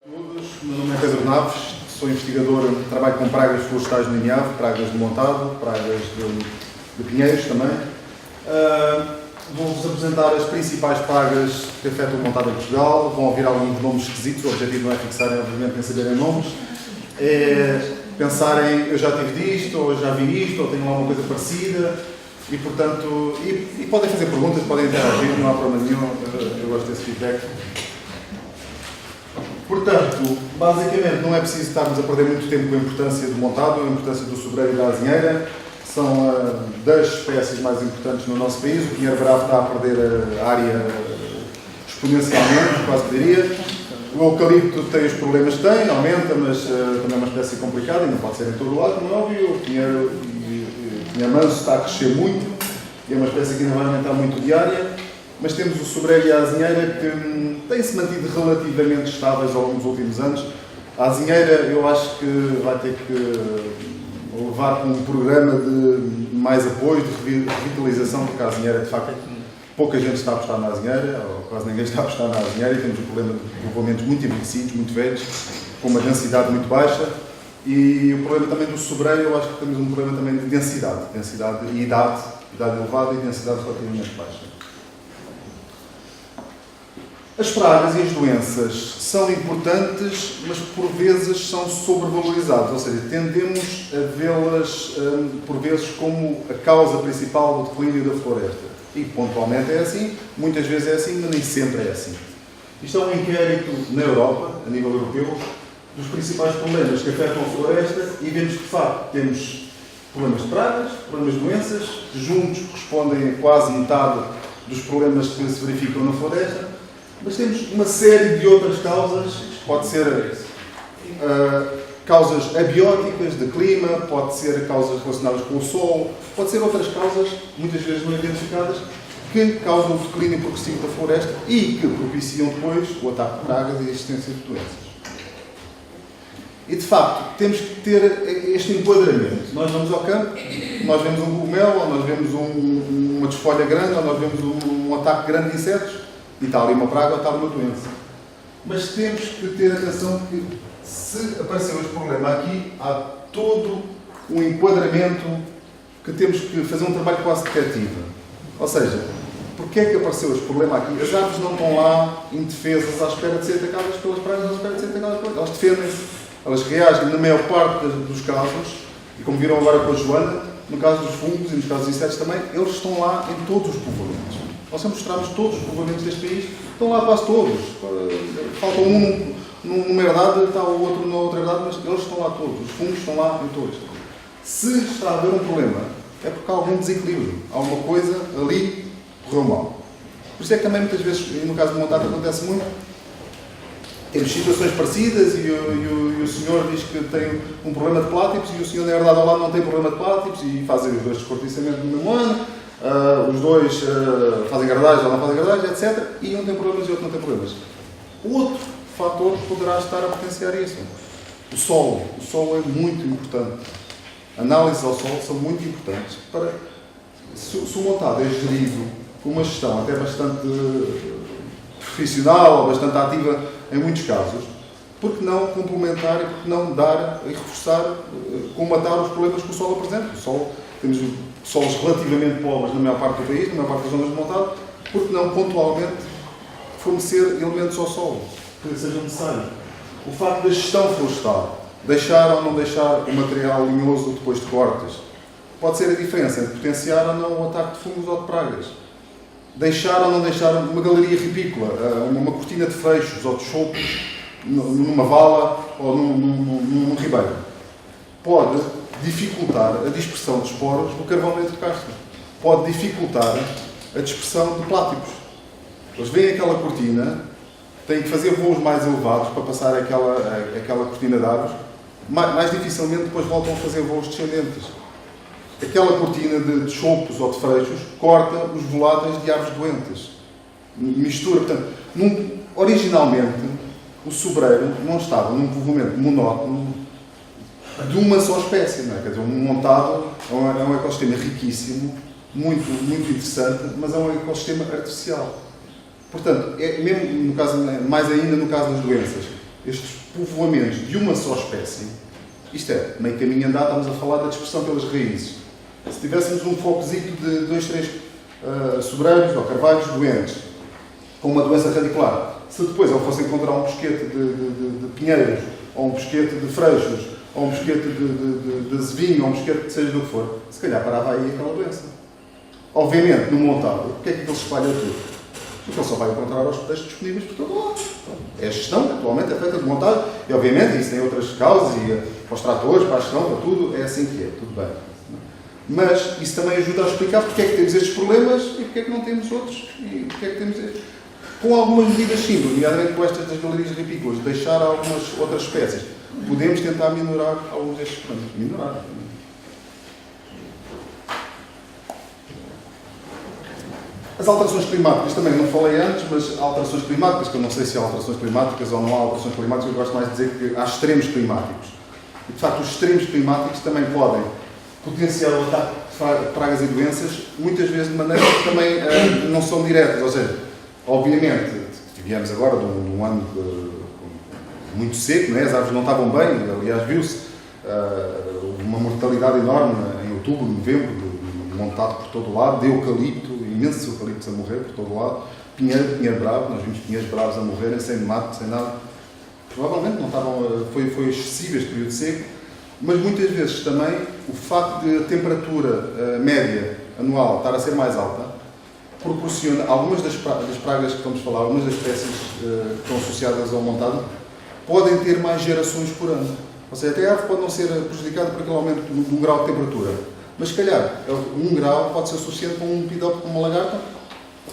Todos, meu nome é Pedro Naves, sou investigador, trabalho com pragas florestais no INIAV, pragas de montado, pragas de pinheiros também. Vou-vos apresentar as principais pragas que afetam o montado em Portugal. Vão ouvir alguns nomes esquisitos, o objetivo não é fixarem, obviamente, nem saberem nomes. É pensarem, eu já tive disto, ou já vi isto, ou tenho alguma coisa parecida. E, portanto, e podem fazer perguntas, podem interagir, não há problema nenhum, eu gosto desse feedback. Portanto, basicamente, não é preciso estarmos a perder muito tempo com a importância do montado, a importância do sobreiro e da azinheira. São das espécies mais importantes no nosso país. O pinheiro bravo está a perder a área exponencialmente, quase diria. O eucalipto tem os problemas que tem, aumenta, mas também é uma espécie complicada e não pode ser em todo o lado, como é óbvio. O pinheiro manso está a crescer muito e é uma espécie que ainda vai aumentar muito diária. Mas temos o sobreiro e a azinheira que têm-se mantido relativamente estáveis ao longo dos últimos anos. A azinheira eu acho que vai ter que levar com um programa de mais apoio, de revitalização, porque a azinheira, de facto, pouca gente está a apostar na azinheira, ou quase ninguém está a apostar na azinheira, e temos um problema de povoamentos muito envelhecidos, muito velhos, com uma densidade muito baixa. E o problema também do sobreiro, eu acho que temos um problema também de densidade e idade elevada e densidade relativamente baixa. As pragas e as doenças são importantes, mas por vezes são sobrevalorizadas, ou seja, tendemos a vê-las por vezes como a causa principal do declínio da floresta. E pontualmente é assim, muitas vezes é assim, mas nem sempre é assim. Isto é um inquérito na Europa, a nível europeu, dos principais problemas que afetam a floresta e vemos que, de facto, temos problemas de pragas, problemas de doenças, que juntos correspondem a quase metade dos problemas que se verificam na floresta. Mas temos uma série de outras causas, pode ser causas abióticas, de clima, pode ser causas relacionadas com o solo, pode ser outras causas, muitas vezes não identificadas, que causam o declínio progressivo da floresta e que propiciam depois o ataque de pragas e a existência de doenças. E, de facto, temos que ter este enquadramento. Nós vamos ao campo, nós vemos um cogumelo, ou nós vemos uma desfolha grande, ou nós vemos um ataque grande de insetos, e está ali uma praga ou está ali uma doença. Mas temos que ter atenção que, se aparecer este problema aqui, há todo um enquadramento que temos que fazer um trabalho quase detetivo. Ou seja, porque é que apareceu este problema aqui? As árvores não estão lá indefesas à espera de ser atacadas pelas pragas, à espera de ser atacadas pelas... Elas defendem-se, elas reagem na maior parte dos casos, e como viram agora com a Joana, no caso dos fungos e no caso dos insetos também, eles estão lá em todos os povoamentos. Nós mostramos todos os povoamentos deste país, estão lá quase todos. Falta um numa herdade, está o outro na outra herdade, mas eles estão lá todos. Os fungos estão lá em todos. Se está a haver um problema, é porque há algum desequilíbrio. Há alguma coisa ali que correu mal. Por isso é que também muitas vezes, e no caso do montado acontece muito, temos situações parecidas e o senhor diz que tem um problema de plátipos e o senhor na herdade ao lado não tem problema de plátipos e fazem os dois descortiçamento no mesmo ano. Os dois fazem gardagem ou não fazem gardagem, etc. E um tem problemas e o outro não tem problemas. Outro fator poderá estar a potenciar isso. O solo. O solo é muito importante. Análises ao solo são muito importantes. Se o montado é gerido com uma gestão até bastante profissional ou bastante ativa em muitos casos, por que não complementar e por que não dar e reforçar, combatar os problemas que o solo apresenta? O solo, temos solos relativamente pobres na maior parte do país, na maior parte das zonas de montado, porque não pontualmente fornecer elementos ao solo, que sejam necessários. O facto da gestão florestal, deixar ou não deixar o material linhoso depois de cortes, pode ser a diferença entre potenciar ou não o ataque de fungos ou de pragas. Deixar ou não deixar uma galeria ripícola, uma cortina de feixos ou de chopos numa vala ou num ribeiro, pode dificultar a dispersão de esporos do carvão dentro de casca. Pode dificultar a dispersão de plátipos. Eles veem aquela cortina, têm que fazer voos mais elevados para passar aquela cortina de árvores, mais dificilmente depois voltam a fazer voos descendentes. Aquela cortina de chopos ou de freixos corta os voláteis de árvores doentes. Mistura. Portanto, originalmente, o sobreiro não estava num povoamento monótono de uma só espécie, não é? Quer dizer, um montado é um ecossistema riquíssimo, muito, muito interessante, mas é um ecossistema artificial. Portanto, mesmo no caso, mais ainda no caso das doenças, estes povoamentos de uma só espécie, isto é, meio caminho andado, estamos a falar da dispersão pelas raízes. Se tivéssemos um focozito de 2, 3 sobreiros ou carvalhos doentes, com uma doença radicular, se depois ele fosse encontrar um bosquete de pinheiros, ou um bosquete de freixos, ou um bosquete de azevinho, ou um bosquete de seja do que for, se calhar parava aí aquela doença. Obviamente, no montado, o que é que ele espalha tudo? Porque ele só vai encontrar os textos disponíveis por todo lado. É a gestão que atualmente é feita de montagem, e obviamente isso tem outras causas, e para os tratores, para a gestão, para tudo, é assim que é, tudo bem. Mas isso também ajuda a explicar porque é que temos estes problemas e porque é que não temos outros, e porque é que temos estes. Com algumas medidas simples, nomeadamente com estas das galerias ripícolas, deixar algumas outras espécies, podemos tentar minorar alguns destes problemas. Minorar. As alterações climáticas, também não falei antes, mas alterações climáticas, que eu não sei se há alterações climáticas ou não há alterações climáticas, eu gosto mais de dizer que há extremos climáticos. E, de facto, os extremos climáticos também podem potenciar o ataque de pragas e doenças, muitas vezes de maneira que também não são diretas. Ou seja, obviamente, viemos agora de um ano muito seco, não é? As árvores não estavam bem, aliás, viu-se uma mortalidade enorme em outubro, novembro, montado por todo o lado, de eucalipto, imensos eucaliptos a morrer por todo o lado, pinheiro bravo, nós vimos pinheiros bravos a morrerem, sem mato, sem nada. Provavelmente não estavam, foi excessivo este período seco, mas muitas vezes também o facto de a temperatura média anual estar a ser mais alta proporciona, algumas das pragas que vamos falar, algumas das espécies que estão associadas ao montado, podem ter mais gerações por ano. Ou seja, até a árvore pode não ser prejudicada por aquele aumento de um grau de temperatura. Mas, se calhar, 1 grau pode ser suficiente para um pidóptero, para uma lagarta,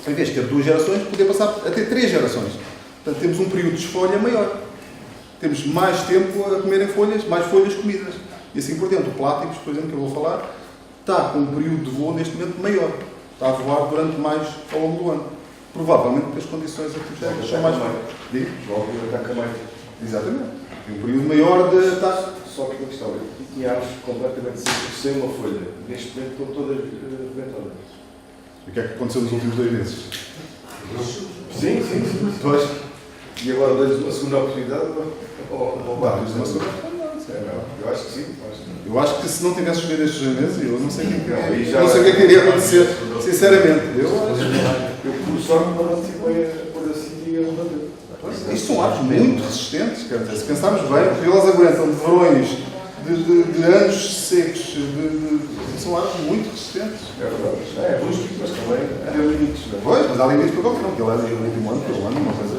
em vez de ter 2 gerações, poder passar a ter 3 gerações. Portanto, temos um período de esfolha maior. Temos mais tempo a comerem folhas, mais folhas comidas. E assim por dentro. O Platypus, por exemplo, que eu vou falar, está com um período de voo, neste momento, maior. Está a voar durante mais ao longo do ano. Provavelmente porque as condições atmosféricas são mais fortes. Exatamente. Tem um período maior de ataque. Só que uma questão, tinha árvores completamente secas, sem uma folha. Neste momento estão todas rebentadas. E o que é que aconteceu nos últimos 2 meses? Sim. Pois. E agora damos uma segunda oportunidade? Dá-lhes uma segunda oportunidade. Eu acho que sim. Eu acho que se não tivesse chovido estes 2 meses, eu não sei o que é que iria acontecer. Sinceramente. Eu por sorte não anticipei a pôr assim e a bater. Isto são árvores muito resistentes, quer dizer, se pensarmos bem, elas aguentam de verões, de anos secos, são árvores muito resistentes. É verdade. É rústico, mas também há limites. Pois, mas há limites para qualquer um, porque ele é o último ano, pelo ano, uma coisa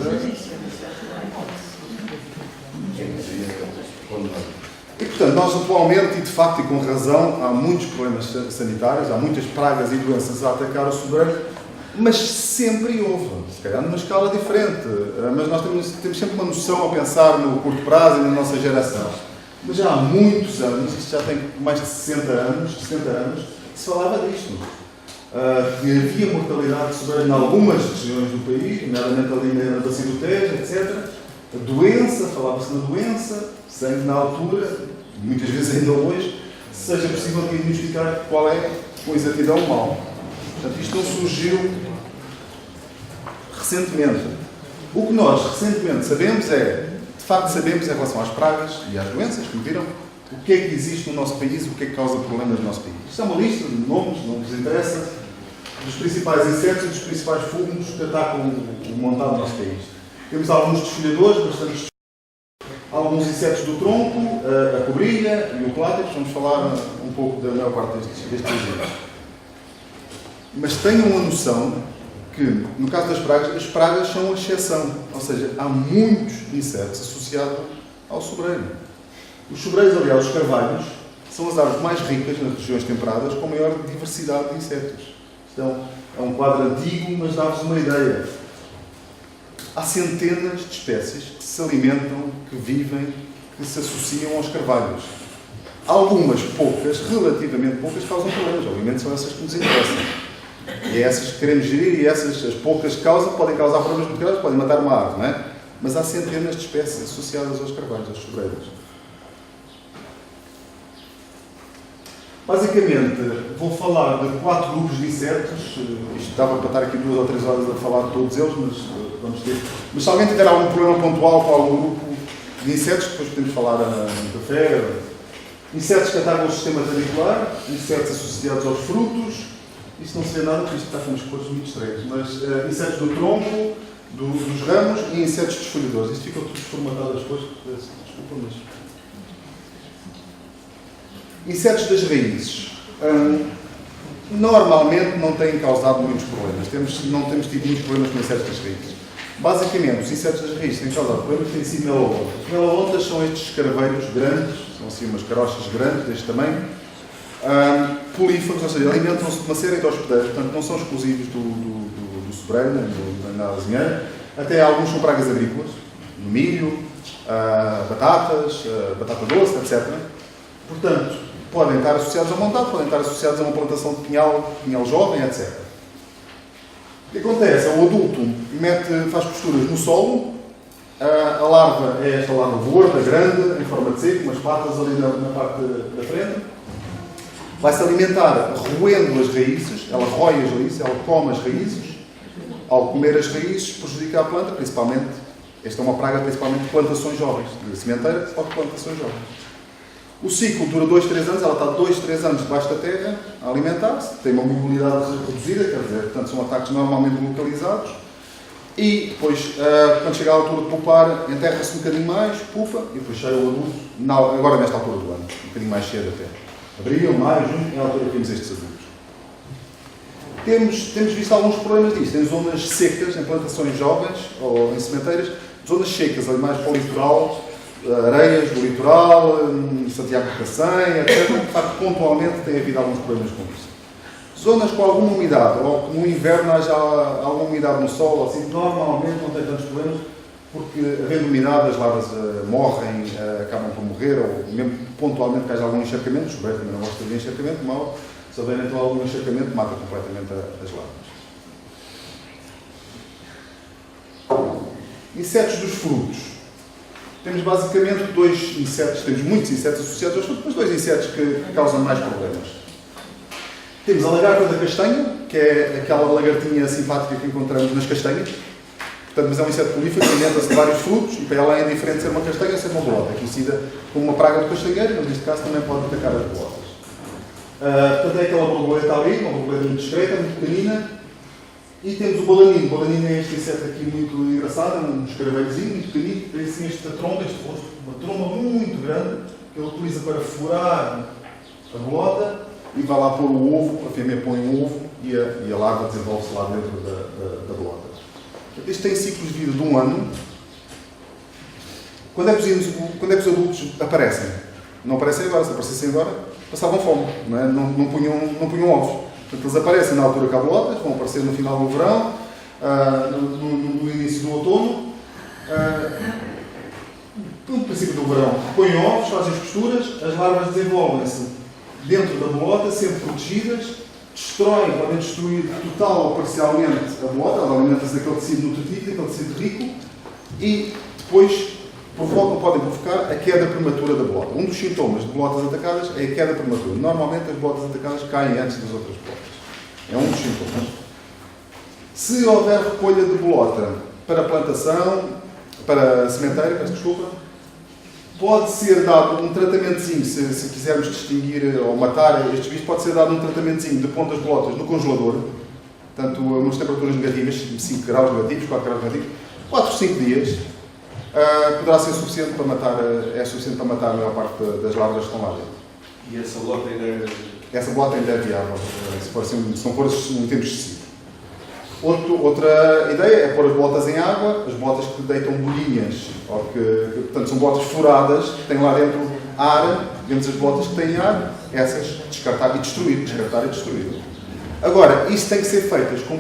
E, portanto, nós atualmente, e de facto e com razão, há muitos problemas sanitários, há muitas pragas e doenças a atacar o sobreiro, mas sempre houve, se calhar numa escala diferente. Mas nós temos sempre uma noção a pensar no curto prazo e na nossa geração. Mas já há muitos anos, isto já tem mais de 60 anos, se falava disto. Que havia mortalidade de sobreiro em algumas regiões do país, nomeadamente ali na bacia do Tejo, etc. A doença, falava-se na doença, sem na altura, muitas vezes ainda hoje, seja possível diagnosticar qual é, com exatidão, o mal. Portanto, isto não surgiu recentemente. O que nós recentemente sabemos de facto sabemos em relação às pragas e às doenças, como viram, o que é que existe no nosso país, o que é que causa problemas no nosso país. Isto é uma lista de nomes, não vos interessa, dos principais insetos e dos principais fungos que atacam o montado do nosso país. Temos alguns desfolhadores, bastante alguns insetos do tronco, a cobrilha e o Platypus. Vamos falar um pouco da maior parte destes exemplos. Mas tenham a noção que, no caso das pragas, as pragas são a exceção. Ou seja, há muitos insetos associados ao sobreiro. Os sobreiros, aliás, os carvalhos, são as árvores mais ricas nas regiões temperadas, com maior diversidade de insetos. Então, é um quadro antigo, mas dá-vos uma ideia. Há centenas de espécies que se alimentam, que vivem, que se associam aos carvalhos. Algumas poucas, relativamente poucas, causam problemas. Obviamente são essas que nos interessam. E é essas que queremos gerir, e essas, as poucas que causam, podem causar problemas muito graves, podem matar uma árvore, não é? Mas há centenas de espécies associadas aos carvalhos, às sobreiras. Basicamente, vou falar de 4 grupos de insetos. Isto dava para estar aqui 2 ou 3 horas a falar de todos eles, mas vamos ter. Mas se alguém tiver algum problema pontual com algum grupo, de insetos, depois podemos falar no café. Insetos que atacam o sistema radicular, insetos associados aos frutos. Isto não se vê nada, porque isto está com as cores muito estranhas, mas insetos do tronco, dos ramos e insetos desfolhadores. Isto ficou tudo formatado as cores, desculpa, mas... Insetos das raízes. Normalmente não têm causado muitos problemas. Não temos tido muitos problemas com insetos das raízes. Basicamente, os insetos das raízes têm causado problemas que têm sido melalontas. Os melalontas são estes escarabeiros grandes, são assim umas carochas grandes deste tamanho, polífagos, ou seja, alimentam-se de uma série de hospedeiros, portanto não são exclusivos do sobreiro, nem da azinheira. Até alguns são pragas agrícolas, no milho, batatas, batata doce, etc. Portanto, podem estar associados a montado, podem estar associados a uma plantação de pinhal jovem, etc. O que acontece? O adulto faz posturas no solo, a larva é esta larva gorda, grande, em forma de seco, umas patas ali na parte da frente. Vai-se alimentar roendo as raízes, ela rói as raízes, ela come as raízes. Ao comer as raízes, prejudica a planta, principalmente, esta é uma praga principalmente de plantações jovens, de sementeira, só de plantações jovens. O ciclo dura 2, 3 anos, ela está 2, 3 anos debaixo da terra a alimentar-se, tem uma mobilidade reduzida, quer dizer, portanto são ataques normalmente localizados, e depois, quando chega à altura de pupar, enterra-se um bocadinho mais, pupa, e depois sai o adulto, agora nesta altura do ano, um bocadinho mais cedo até. Abril, maio, junho, é a altura que temos estes adultos. Temos visto alguns problemas disto, em zonas secas, em plantações jovens, ou em sementeiras, zonas secas, ali mais para o litoral, areias do litoral, Santiago de Cacém, etc. De facto, pontualmente tem havido alguns problemas com isso. Zonas com alguma umidade, ou que no inverno haja alguma umidade no solo, assim, normalmente não tem tantos problemas, porque havendo umidade as larvas morrem, acabam por morrer, ou mesmo pontualmente que haja algum encharcamento, o chuveiro também não gosta de encharcamento, mal, se houver então algum encharcamento, mata completamente as larvas. Insetos dos frutos. Temos basicamente dois insetos, temos muitos insetos associados aos frutos, mas dois insetos que causam mais problemas. Temos a lagarta da castanha, que é aquela lagartinha simpática que encontramos nas castanhas. Portanto, mas é um inseto polífago, alimenta-se de vários frutos, e para ela é indiferente ser uma castanha ou ser uma bolota. É conhecida como uma praga do castanheiro, mas neste caso também pode atacar as bolotas. Portanto, é aquela borboleta ali, uma borboleta muito discreta, muito pequenina. E temos o balanino. O balanino é este inseto aqui muito engraçado, um escaravelhozinho, muito pequenino. Tem assim esta tromba, este rosto, uma tromba muito grande, que ele utiliza para furar a bolota e vai lá pôr o ovo, a fêmea põe um ovo e a larva desenvolve-se lá dentro da bolota. Isto tem ciclos de vida de 1 ano. Quando é que os adultos aparecem? Não aparecem agora, se aparecessem agora, passavam fome, não é? Não punham ovos. Portanto, eles aparecem na altura que há bolotas, vão aparecer no final do verão, no início do outono, no princípio do verão. Põem ovos, fazem as posturas, as larvas desenvolvem-se dentro da bolota, sempre protegidas, podem destruir total ou parcialmente a bolota, ela alimenta-se daquele tecido nutritivo, daquele tecido rico, e depois podem provocar a queda prematura da bolota. Um dos sintomas de bolotas atacadas é a queda prematura. Normalmente as bolotas atacadas caem antes das outras bolotas. É um dos sintomas. Se houver recolha de bolota para plantação, para sementeira, peço desculpa, pode ser dado um tratamentozinho, se quisermos distinguir ou matar estes bichos, pode ser dado um tratamentozinho de pontas de bolotas no congelador, portanto, a umas temperaturas negativas, 5 graus negativos, 4 graus negativos, 4, 5 dias, poderá ser suficiente para matar, a maior parte das larvas que estão lá dentro. E essa bolota ainda é... Essa bolota ainda é viável, se não for um tempo excessivo. Outra ideia é pôr as bolotas em água, as bolotas que deitam bolinhas, portanto são bolotas furadas, que têm lá dentro ar, dentro das bolotas que têm ar, essas descartar e destruir. Agora, isso tem que ser feito com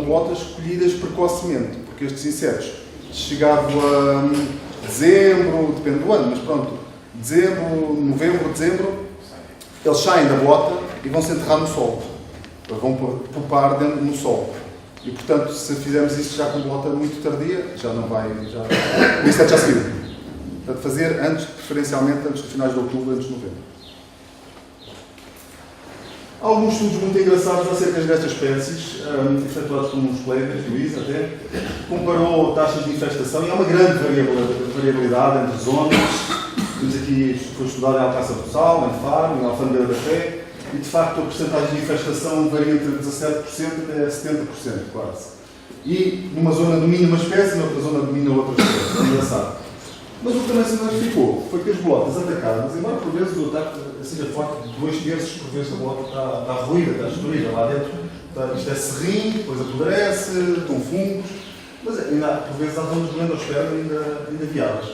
bolotas colhidas precocemente, porque estes insetos, chegado a dezembro, depende do ano, mas pronto, novembro, dezembro, eles saem da bolota e vão se enterrar no solo. Eles vão pupar no solo. E, portanto, se fizermos isso já com bolota muito tardia, o inseto já saiu. Portanto, fazer preferencialmente antes dos finais de outubro, antes de novembro. Há alguns estudos muito engraçados acerca destas espécies, efetuados por uns colegas, Luís até, comparou taxas de infestação e há uma grande variabilidade entre zonas. Temos aqui, foi estudado em Alcácer do Sal, em Faro, em Alfândega da Fé, e de facto a porcentagem de infestação varia entre 17% até 70% quase. E numa zona domina uma espécie, noutra zona domina outra espécie. É engraçado. Mas o que também se identificou foi que as bolotas atacadas, embora por vezes o ataque seja forte, 2/3 por vezes a bolota está ruída, está destruída lá dentro. Isto é serrim, depois apodrece, estão fungos, mas ainda, por vezes há zonas de endosperma ainda viáveis.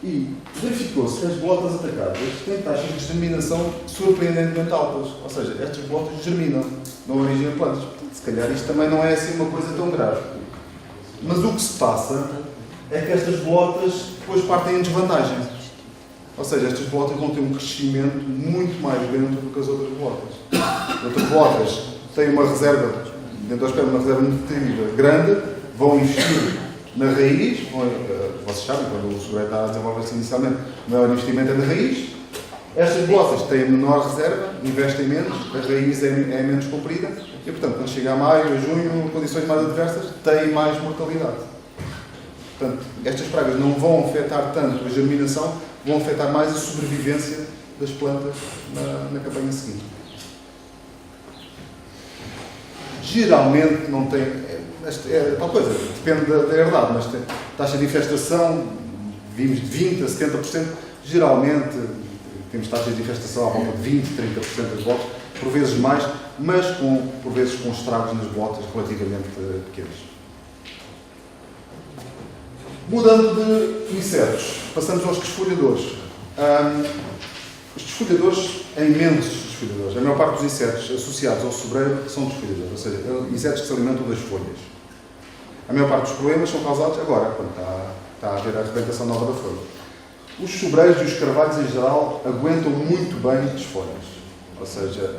E verificou-se que as bolotas atacadas têm taxas de germinação surpreendentemente altas. Ou seja, estas bolotas germinam, não originam plantas. Se calhar isto também não é assim uma coisa tão grave. Mas o que se passa é que estas bolotas depois partem em desvantagem. Ou seja, estas bolotas vão ter um crescimento muito mais lento do que as outras bolotas. Outras bolotas têm uma reserva, dentro da espécie, uma reserva nutritiva grande, vão investir na raiz, vocês sabem, quando o segredo está a desenvolver-se inicialmente, o maior investimento é na raiz. Estas bolotas têm menor reserva, investem menos, a raiz é menos comprida e, portanto, quando chega a maio, a junho, condições mais adversas, têm mais mortalidade. Portanto, estas pragas não vão afetar tanto a germinação, vão afetar mais a sobrevivência das plantas na campanha seguinte. Geralmente não tem... É tal coisa, depende da herdade, mas tem taxa de infestação, vimos de 20% a 70%, geralmente temos taxas de infestação à volta de 20%, 30% das botas, por vezes mais, mas por vezes com estragos nas botas relativamente pequenos. Mudando de insetos, passamos aos desfolhadores. Os desfolhadores, é imensos desfolhadores. A maior parte dos insetos associados ao sobreiro são desfolhadores, ou seja, insetos que se alimentam das folhas. A maior parte dos problemas são causados agora, quando está a haver a arrebentação nova da folha. Os sobreiros e os carvalhos, em geral, aguentam muito bem desfolhas. Ou seja,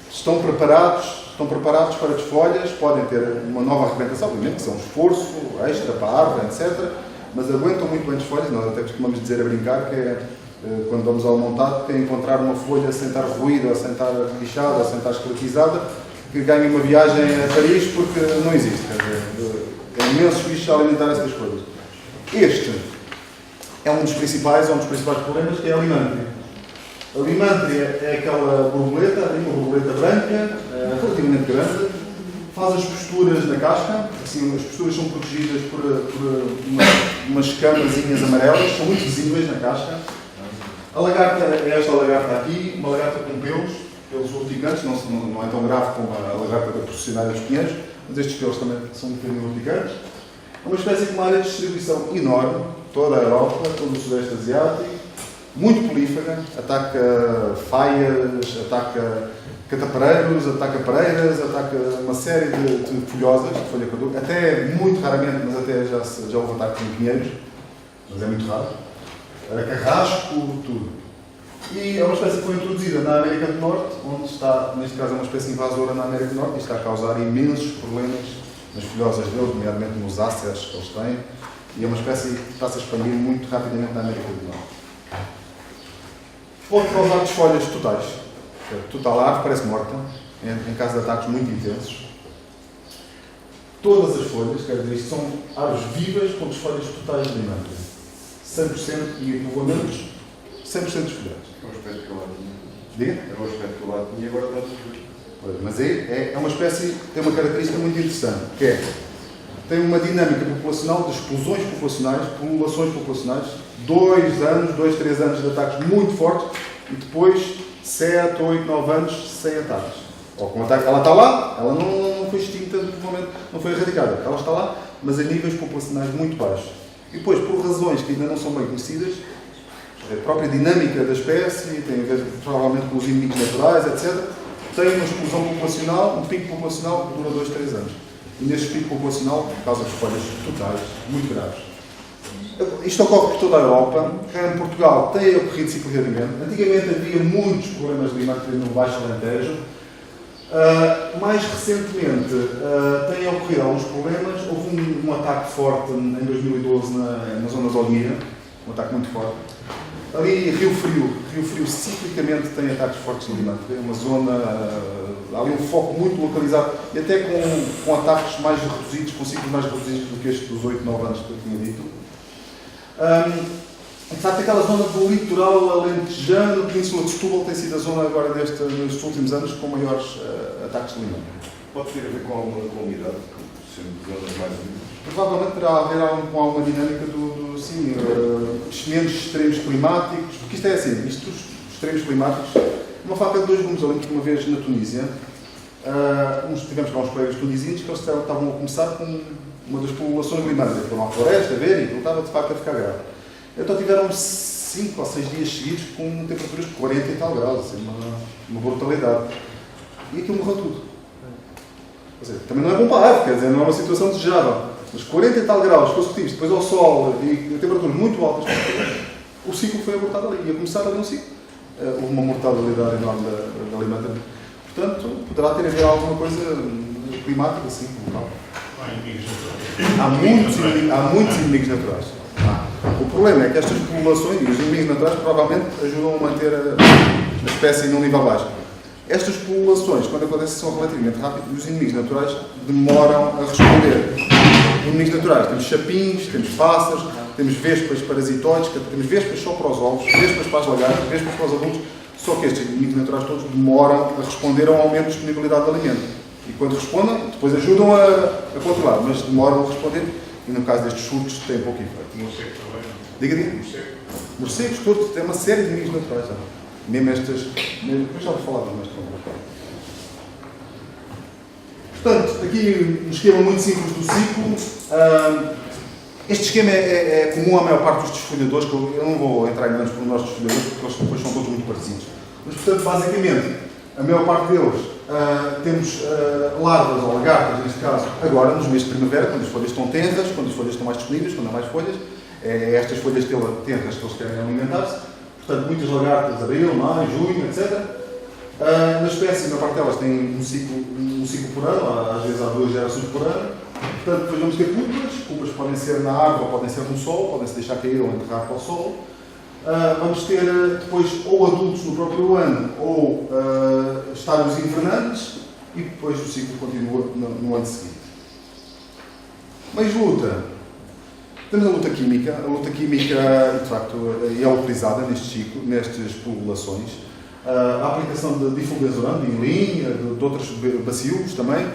estão preparados para desfolhas, podem ter uma nova arrebentação, obviamente, que é um esforço extra para a árvore, etc. Mas aguentam muito bem desfolhas. Nós até costumamos dizer a brincar que é, quando vamos ao montado, que é encontrar uma folha sem estar ruída, ou sem estar lixada, ou sem estar esqueletizada, que ganha uma viagem a Paris porque não existe. É imenso bicho a alimentar essas folhas. Este é um dos principais problemas, que é a limântria. A limântria é aquela borboleta, uma borboleta branca, relativamente grande, faz as posturas na casca, assim, as posturas são protegidas por umas escamazinhas amarelas, são muito visíveis na casca. A lagarta é esta lagarta aqui, uma lagarta com pelos urticantes, não é tão grave como a lagarta da processionária dos pinheiros, mas estes pelos também são um bocadinho urticantes. É uma espécie com uma área de distribuição enorme, toda a Europa, todo o Sudeste Asiático, muito prolífera, ataca faias, ataca catapareiros, ataca pareiras, ataca uma série de folhosas, de folha caduca, até muito raramente, mas até já houve ataque em pinheiros, mas é muito raro. Carrasco, tudo. E é uma espécie que foi introduzida na América do Norte, onde está, neste caso é uma espécie invasora na América do Norte, e está a causar imensos problemas nas folhosas deles, nomeadamente nos áceas que eles têm, e é uma espécie que está-se a expandir muito rapidamente na América do Norte. Pode causar desfolhas totais. Total, a árvore parece morta, em caso de ataques muito intensos. Todas as folhas, quer dizer, isto são árvores vivas com desfolhas totais de limântria. 100% e povoamentos, 100% desfolhados. É um aspecto que eu lá tinha. Diga? É um aspecto que eu lá tinha e agora está a desfolhar. Mas é uma espécie que tem uma característica muito interessante, que é, tem uma dinâmica populacional de explosões populacionais, populações populacionais, 2 anos, 2, 3 anos de ataques muito fortes e depois 7, 8, 9 anos sem ataques. Ou com ataque, ela está lá, ela não foi extinta no momento, não foi erradicada, ela está lá, mas a níveis populacionais muito baixos. E depois, por razões que ainda não são bem conhecidas, a própria dinâmica da espécie, tem a ver provavelmente com os inimigos naturais, etc., tem uma explosão populacional, um pico populacional que dura 2, 3 anos. E neste pico populacional causa desfolhas totais, muito graves. Isto ocorre por toda a Europa. Em Portugal tem ocorrido ciclicamente. Antigamente havia muitos problemas de limântria no Baixo Alentejo. Mais recentemente têm ocorrido alguns problemas. Houve um ataque forte em 2012 na zona de Olmira, um ataque muito forte. Ali, Rio Frio ciclicamente tem ataques fortes de Limão. É uma zona, há ali um foco muito localizado e até com ataques mais reduzidos, com ciclos mais reduzidos do que este dos 8, 9 anos que eu tinha dito. De facto, aquela zona do litoral alentejano, Península de Setúbal, tem sido a zona agora nestes últimos anos com maiores ataques de Limão. Pode ter a ver com alguma comunidade, sendo zonas mais limpas? Provavelmente terá a ver com alguma dinâmica menos extremos climáticos, porque isto é assim, os extremos climáticos, uma faca de dois gumes. Eu lembro que uma vez na Tunísia, tivemos cá uns colegas tunisinos que eles estavam a começar com uma das populações limanas, foram à floresta a ver e estava de facto a ficar grave. Então tiveram 5 ou 6 dias seguidos com temperaturas de 40 e tal graus, assim, uma brutalidade. E aquilo morreu tudo. Ou seja, também não é bom para a árvore, quer dizer, não é uma situação desejável. Mas 40 e tal graus consecutivos, depois ao sol e temperaturas muito altas, o ciclo foi abortado ali. Ia começar ali um ciclo. Houve uma mortalidade enorme da alimenta. Portanto, poderá ter a ver alguma coisa climática, assim, local. Há muitos inimigos naturais. O problema é que estas populações e os inimigos naturais provavelmente ajudam a manter a espécie num nível baixo. Estas populações, quando acontecem, são relativamente rápidas e os inimigos naturais demoram a responder. Inimigos naturais, temos chapins, temos pássaros, temos vespas parasitoides, temos vespas só para os ovos, vespas para as lagartas, vespas para os adultos, só que estes inimigos naturais todos demoram a responder a um aumento de disponibilidade de alimento. E quando respondem, depois ajudam a controlar, mas demoram a responder e no caso destes surtos tem pouco efeito. Morcego também, não? Diga. Morcegos, todos, tem uma série de inimigos naturais. Mesmo estas. Depois já vou falar mais para. Portanto, aqui um esquema muito simples do ciclo. Este esquema é comum à maior parte dos desfolhadores, que eu não vou entrar em grandes pormenores dos desfolhadores, porque eles depois são todos muito parecidos. Mas, portanto, basicamente, a maior parte deles temos larvas ou lagartas, neste caso, agora, nos meses de primavera, quando as folhas estão tenras, quando as folhas estão mais disponíveis, quando há mais folhas. É estas folhas tenras que eles querem alimentar-se. Portanto, muitas lagartas, abril, maio, junho, etc. Na espécie, na parte delas tem um ciclo por ano, às vezes há 2 gerações por ano. Portanto, depois vamos ter pupas podem ser na água, podem ser no sol, podem se deixar cair ou enterrar para o solo. Vamos ter depois ou adultos no próprio ano, ou estádios invernantes, e depois o ciclo continua no ano seguinte. Mais luta. Temos a luta química. A luta química, de facto, é utilizada neste ciclo, nestas populações. A aplicação de difulgazorando em linha, de outros bacilos também.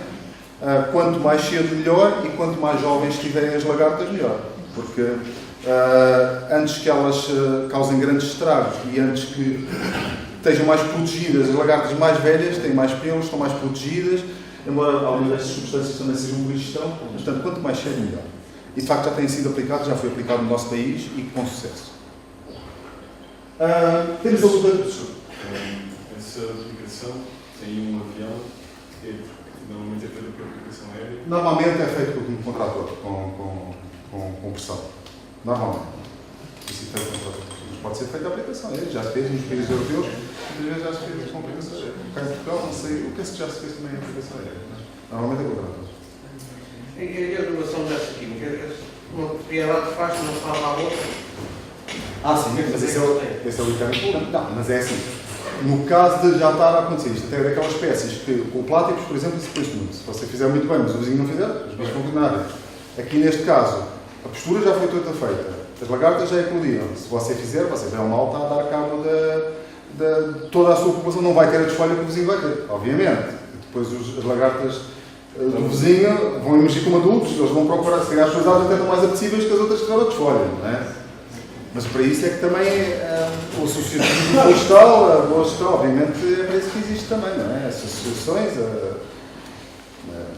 Quanto mais cedo, melhor, e quanto mais jovens tiverem as lagartas, melhor. Porque antes que elas causem grandes estragos e antes que estejam mais protegidas, as lagartas mais velhas têm mais pelos, estão mais protegidas, embora algumas destas substâncias também sejam por ingestão. Portanto, quanto mais cedo, melhor. E de facto já tem sido aplicado, já foi aplicado no nosso país e com sucesso. Temos a luta. Essa aplicação tem um avião que normalmente é feita por aplicação aérea. Normalmente é feito por um contrator, com pressão. Normalmente. Isso é feito com contrator. Mas pode ser feita a aplicação aérea. Já se fez nos países europeus, muitas vezes já se fez com aplicação aérea. Cá em Portugal, não sei, eu penso que já se fez também a aplicação aérea. Mas normalmente é contrator. E a regulação dessa química? Uma propriedade faz, não faz à outra? Sim, mas esse é o interno. Não, mas é assim. No caso de já estar a acontecer isto, até daquelas espécies que, com pláticos, por exemplo, isso depois muito. Se você fizer muito bem, mas o vizinho não fizer, os bichos vão condenar. Aqui neste caso, a postura já foi toda feita. As lagartas já eclodiram. Se você fizer, você bem ou mal está a dar cabo de toda a sua população. Não vai ter a desfolha que o vizinho vai ter, obviamente. Depois as lagartas do vizinho vão emergir como adultos, eles vão procurar, se calhar as suas aves até estão mais apetecíveis que as outras que ela desfolham, não é? Mas para isso é que também o associativismo florestal, a boa gestão, obviamente, é para isso que existe também, não é? As associações,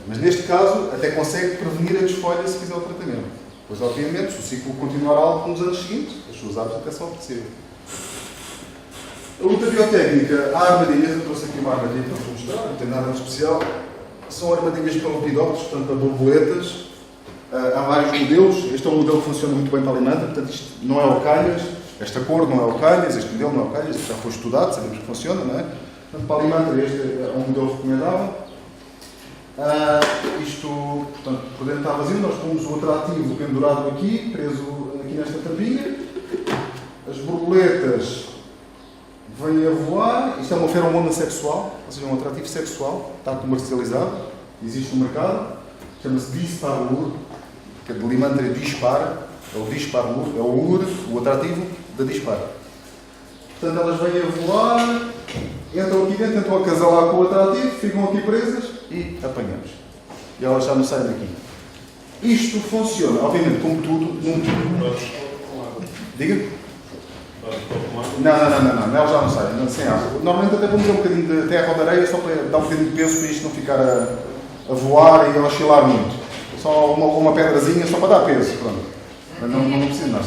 mas neste caso até consegue prevenir a desfolha se fizer o tratamento. Pois, obviamente, se o ciclo continuar alto nos anos seguintes, as suas aves até são apetecíveis. A luta biotécnica, há armadilhas, eu trouxe aqui uma armadilha para vos mostrar, não tem nada de especial. São armadilhas para lepidópteros, portanto, para borboletas. Há vários modelos. Este é um modelo que funciona muito bem para a alimenta, portanto, isto não é o calhas, esta cor não é o calhas, este modelo não é o calhas, isto já foi estudado, sabemos que funciona, não é? Portanto, para a alimenta, este é um modelo recomendável. Isto, portanto, por dentro está vazio, nós pomos o atrativo pendurado aqui, preso aqui nesta tampinha, borboletas vêm a voar. Isto é uma feromona sexual, ou seja, um atrativo sexual, está comercializado, existe no mercado, chama-se Disparlure, que é de Limantra dispara, é o Disparlure, é o lure, o atrativo da dispara. Portanto, elas vêm a voar, entram aqui dentro, tentam acasalar com o atrativo, ficam aqui presas e apanhamos. E elas já não saem daqui. Isto funciona, obviamente, como tudo, Diga? Não, elas já não saem, não, sem água. Normalmente até vamos um bocadinho de terra ou de areia só para dar um bocadinho de peso para isto não ficar a voar e a oscilar muito. Só uma pedrazinha só para dar peso, pronto. Mas não precisa nada.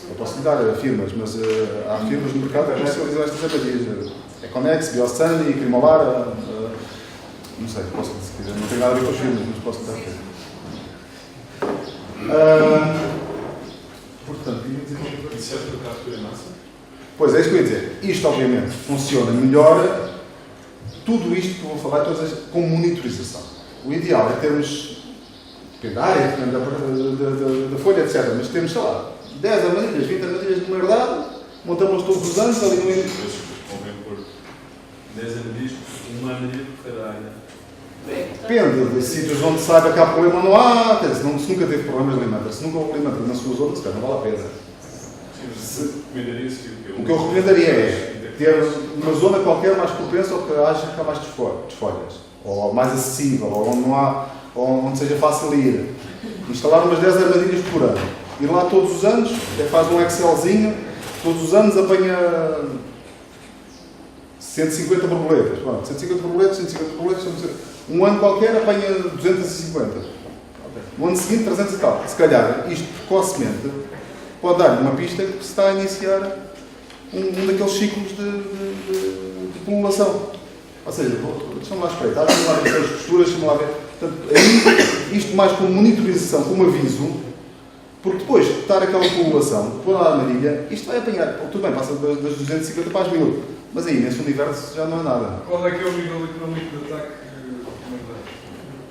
Eu posso lhe dar firmas, mas há firmas no mercado que comercializam estas armadilhas. Econex, Biosan, Crimolar, não sei, posso se quiser. Não tem nada a ver com as firmas, mas posso lhe dar. Portanto, ia dizer que Isso é para captura em massa? pois é isso que eu ia dizer. Isto, obviamente, funciona melhor. Tudo isto que eu vou falar, todas com monitorização. O ideal é termos, depende da área, depende da folha, etc. Mas temos, sei lá, 10 armadilhas, 20 armadilhas de uma herdade, montamos todos os anos ali no início. Convém pôr 10 armadilhas, uma armadilha por cada área. Depende de sítios onde saiba que há problema ou não há. Quer dizer, se nunca teve problemas de Limantra, se nunca houve Limantra nas suas zonas, não vale a pena. O que eu recomendaria é ter uma zona qualquer mais propensa ou que haja cá mais desfolhas, ou mais acessível, ou onde não há, ou onde seja fácil ir. Instalar umas 10 armadilhas por ano. Ir lá todos os anos, faz um Excelzinho, todos os anos apanha 150 borboletas. Pronto, 150 borboletas, 150 borboletas. Um ano qualquer apanha 250. No ano seguinte, 300 e tal. Se calhar, isto precocemente pode dar uma pista que se está a iniciar um daqueles ciclos de pululação. Ou seja, deixa-me lá espreitar, deixa-me lá ver as posturas, deixa-me lá ver. Portanto, aí, isto mais como monitorização, como aviso, porque depois de estar aquela pululação, pôr lá a armadilha, isto vai apanhar. Tudo bem, passa das 250 para as 1000. Mas aí, nesse universo, já não é nada. Qual é que é o nível económico de ataque?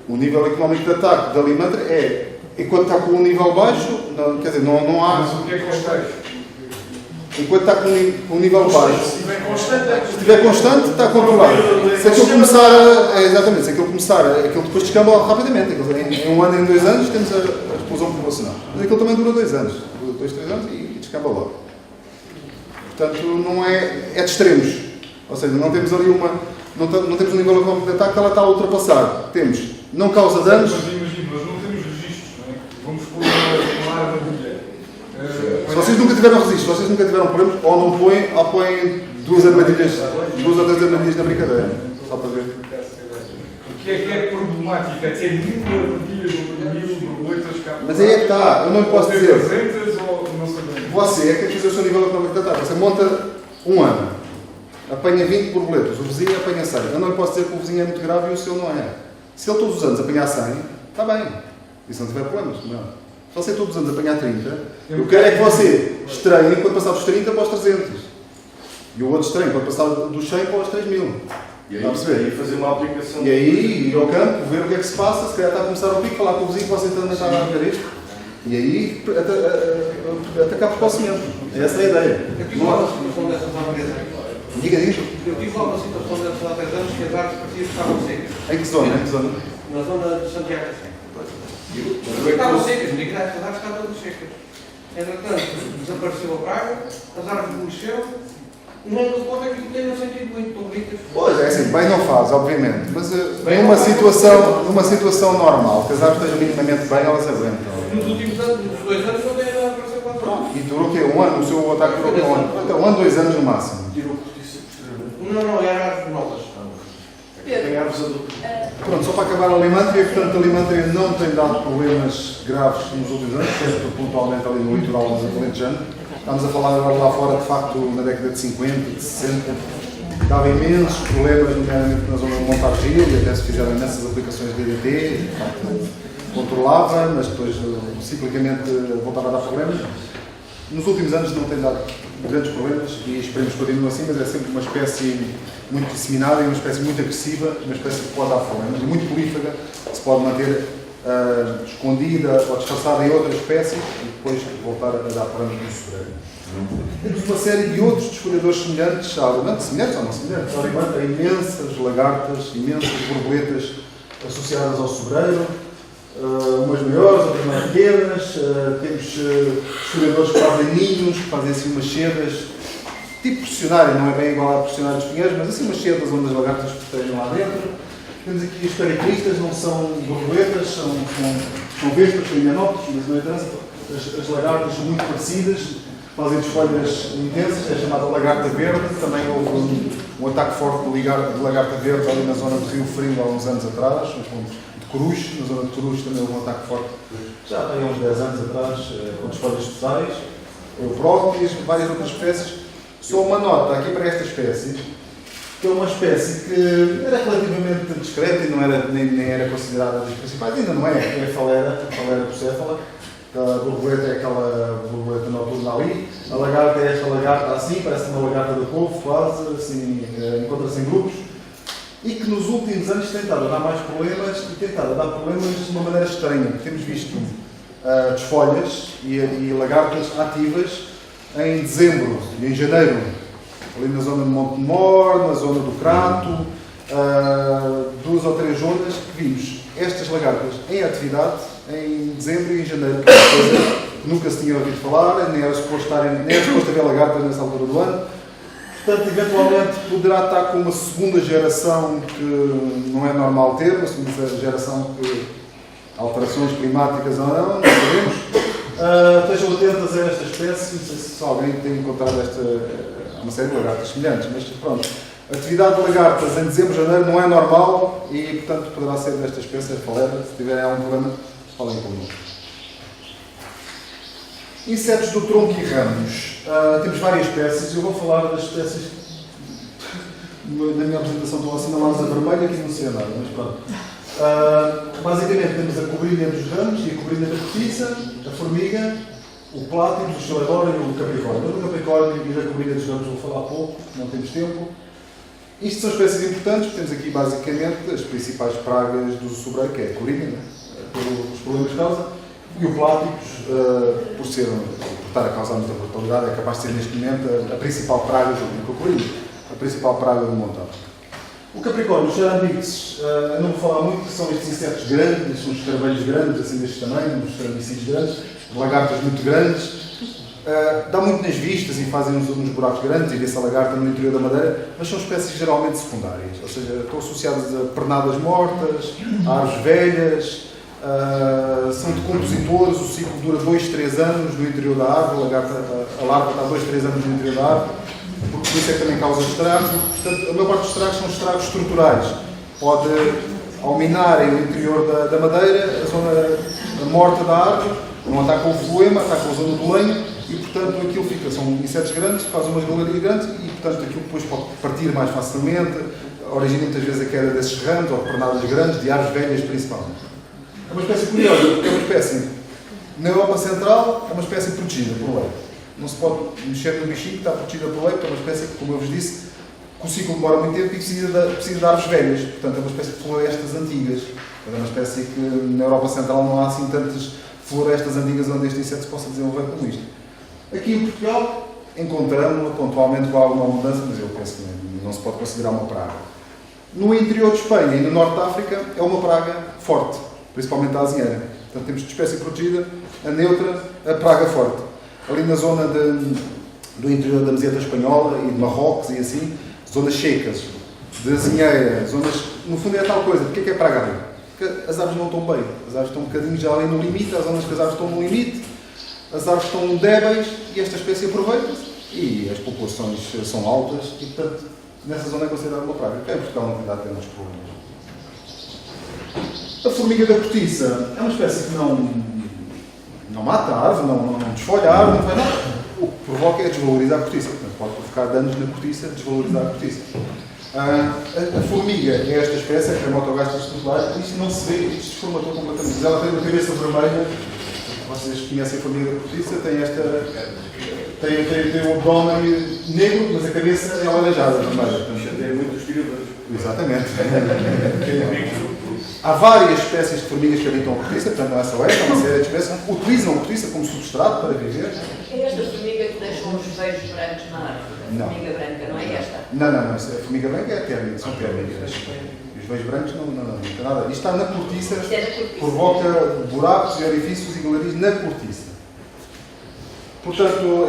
O nível económico de ataque da Limantra é, enquanto está com um nível baixo, não, quer dizer, não há... Mas o que é que consegues? Enquanto está com um nível baixo, Se estiver constante, é se estiver constante, está controlado. Se aquilo começar, exatamente, se aquilo começar, aquilo depois descamba rapidamente. Em um ano, em 2 anos, temos a explosão populacional. Mas aquilo também dura 2 anos. Dura 2, 3 anos e descamba logo. Portanto, não é de extremos. Ou seja, não temos ali não temos um nível económico de ataque que ela está a ultrapassar. Temos, não causa danos. Mas imagina, nós não temos registros, não é? Vamos pôr uma armadilha. Se vocês nunca tiveram registro, se vocês nunca tiveram problemas, ou não põem, ou põem 2 armadilhas, 2 ou 3 armadilhas na brincadeira. Só para ver. O que é problemático? É ter 1000 armadilhas ou 1000 borboletas cá. Mas aí é que está, eu não lhe posso dizer. 300 ou não sabemos? Você é que fizer o seu nível económico de ataque. Você monta um ano, apanha 20 borboletas, o vizinho apanha 100. Eu não lhe posso dizer que o vizinho é muito grave e o seu não é. Se ele todos os anos apanhar 100, está bem. E se não tiver problemas, não. Se você todos os anos apanhar 30, eu quero é que você estranhe quando passar dos 30 para os 300. E o outro estranhe quando passar dos 100 para os 3000. E aí fazer uma aplicação. E aí ir ao campo, ver o que é que se passa, se calhar está a começar ao pico, falar com o vizinho que você também está a ver isto. E aí atacar precocemente. Essa é a ideia. Eu tive lá uma situação dessas há 3 anos. Diga. Eu tive lá uma situação dessas há 3 anos que as árvores pareciam que estavam secas. Em que zona? Na zona de Santiago da Serra. Estavam secas, digo que as árvores estavam todas secas. Entretanto, desapareceu a praga, as árvores floresceram, e não deu conta que tem no sentido muito, tão bonitas. Pois, é assim, bem não faz, obviamente, mas numa situação normal, que as árvores estejam minimamente bem, elas aguentam. Nos últimos anos, nos 2 anos, não tem nada a aparecer com a praga. E durou o quê? Um ano? O seu ataque durou o quê? Um ano? Então, 1 ano, 2 anos no máximo. Tirou cortiça posteriormente. Não, eram árvores novas. Tem árvores adultas. Pronto, só para acabar a Limantria, portanto, a Limantria não tem dado problemas graves nos últimos anos, sempre pontualmente ali no litoral alentejano. Estamos a falar agora lá fora, de facto, na década de 50, de 60, dava imensos problemas, nomeadamente na zona de Montargil, e até se fizeram imensas aplicações de DDT, de facto, controlava, mas depois ciclicamente voltava a dar problemas. Nos últimos anos não tem dado grandes problemas e esperemos que continue assim, mas é sempre uma espécie muito disseminada e uma espécie muito agressiva, uma espécie que pode dar problemas e muito prolífera, se pode manter escondida ou disfarçada em outras espécies e depois voltar a dar problemas no sobreiro. Temos uma série de outros desfolhadores semelhantes, não semelhantes ou não semelhantes, há imensas lagartas, imensas borboletas associadas ao sobreiro, umas maiores, outras mais pequenas, temos desfolhadores que fazem ninhos, que fazem assim umas sedas, tipo pressionário, não é bem igual a pressionário dos pinheiros, mas assim umas sedas onde as lagartas estejam lá dentro. Temos aqui os caracteristas, não são borboletas, são vespas, são himenópteros, mas não interessa, as lagartas são muito parecidas, fazem desfolhas intensas, é chamada lagarta verde. Também houve um ataque forte de lagarta verde ali na zona do Rio Frio há uns anos atrás, de Coruche, na zona de Coruche também houve um ataque forte, já tem uns 10 anos atrás, com desfolhas totais, próprias, várias outras espécies. Só uma nota aqui para esta espécie, que é uma espécie que era relativamente discreta e não era, nem era considerada das principais, ainda não é a falera bucéfala. A borboleta é aquela borboleta noturna ali, a lagarta é esta lagarta assim, parece uma lagarta da couve, quase, assim, encontra-se em grupos, e que nos últimos anos tem estado a dar mais problemas e tem estado a dar problemas de uma maneira estranha. Temos visto desfolhas e lagartas ativas em dezembro e em janeiro, ali na zona de Montemor, na zona do Crato, 2 ou 3 zonas que vimos estas lagartas em atividade em dezembro e em janeiro, que é uma coisa que nunca se tinha ouvido falar, nem era suposto haver lagartas nessa altura do ano. Portanto, eventualmente poderá estar com uma segunda geração que não é normal ter, uma segunda geração que alterações climáticas ou não sabemos. Estejam atentas a esta espécie, não sei se alguém tem encontrado uma série de lagartas semelhantes, mas pronto. A atividade de lagartas em dezembro e janeiro não é normal e, portanto, poderá ser desta espécie, a falera. Se tiverem algum problema, falem connosco. Insetos do tronco e ramos. Temos várias espécies. Eu vou falar das espécies na minha apresentação. Estão assinaladas a vermelho, aqui não sei nada, mas pronto. Basicamente temos a cobrilha dos ramos e a cobrilha da cortiça, a formiga, o plátido, o xilodora e o capricórnio. Do capricórnio e da cobrilha dos ramos vou falar pouco, não temos tempo. Isto são espécies importantes, porque temos aqui basicamente as principais pragas do sobreiro, que é a cobrilha, pelos problemas que causa, e o pláticos, por estar a causar muita mortalidade, é capaz de ser neste momento a principal praga do cobrilha, a principal praga do montado. O capricórnio, os xarambixes, não vou falar muito, que são estes insetos grandes, são os carvalhos grandes, assim deste tamanho, os xarambicídeos grandes, lagartas muito grandes. Dá muito nas vistas e fazem uns buracos grandes e vê-se a lagarta no interior da madeira, mas são espécies geralmente secundárias, ou seja, estão associadas a pernadas mortas, a árvores velhas, são decompositores, o ciclo dura 2-3 anos no interior da árvore, a larva está 2-3 anos no interior da árvore, porque por isso é que também causa estragos. Portanto, a maior parte dos estragos são estragos estruturais. Pode alminarem o interior da madeira, a zona morta da árvore, não atacam o floema, atacam a zona do lenho e, portanto, aquilo fica, são insetos grandes, fazem umas galerias grandes e, portanto, aquilo depois pode partir mais facilmente, origina muitas vezes a queda desses ramos ou de pernadas grandes, de árvores velhas principalmente. É uma espécie curiosa, porque é uma espécie, na Europa Central, é uma espécie protegida por lei. Não se pode mexer no bichinho que está protegida por lei, porque é uma espécie que, como eu vos disse, que o ciclo demora muito tempo e precisa de árvores velhas. Portanto, é uma espécie de florestas antigas. É uma espécie que na Europa Central não há assim tantas florestas antigas onde este inseto se possa desenvolver como isto. Aqui em Portugal, encontramos-lo pontualmente com alguma abundância, mas eu penso que não se pode considerar uma praga. No interior de Espanha e no norte de África, é uma praga forte, principalmente a azinheira. Portanto, temos de espécie protegida, a neutra, a praga forte. Ali na zona do interior da meseta espanhola e de Marrocos e assim, zonas secas, de azinheira, zonas... No fundo é a tal coisa. Porquê que é praga ali? Porque as árvores não estão bem. As árvores estão um bocadinho já ali no limite, as zonas que as árvores estão no limite, as árvores estão débeis e esta espécie aproveita-se e as populações são altas e, portanto, nessa zona é considerada uma praga. Em Portugal não tem dado apenas problemas. A formiga da cortiça é uma espécie que não mata a árvore, não desfolha a árvore, não faz nada. O que provoca é desvalorizar a cortiça. Portanto, pode provocar danos na cortiça, desvalorizar a cortiça. A formiga é esta espécie, a Crematogastes tutelar, isto não se vê, isto se formatou completamente. Ela tem uma cabeça vermelha, vocês conhecem a formiga da cortiça, tem o abdômen negro, mas a cabeça é alaranjada, vermelha. Chateia muito os tiradores. Exatamente. Há várias espécies de formigas que habitam a cortiça, portanto não é só esta, há uma série de espécies que utilizam a cortiça como substrato para viver. É esta formiga que deixam os beijos brancos na árvore. Não. A formiga branca, não é esta? Não, isso é a formiga branca é térmica, são térmicas. E os beijos brancos não tem nada. Isto está na cortiça, Isto é na cortiça. provoca buracos e orifícios e galerias na cortiça. Portanto,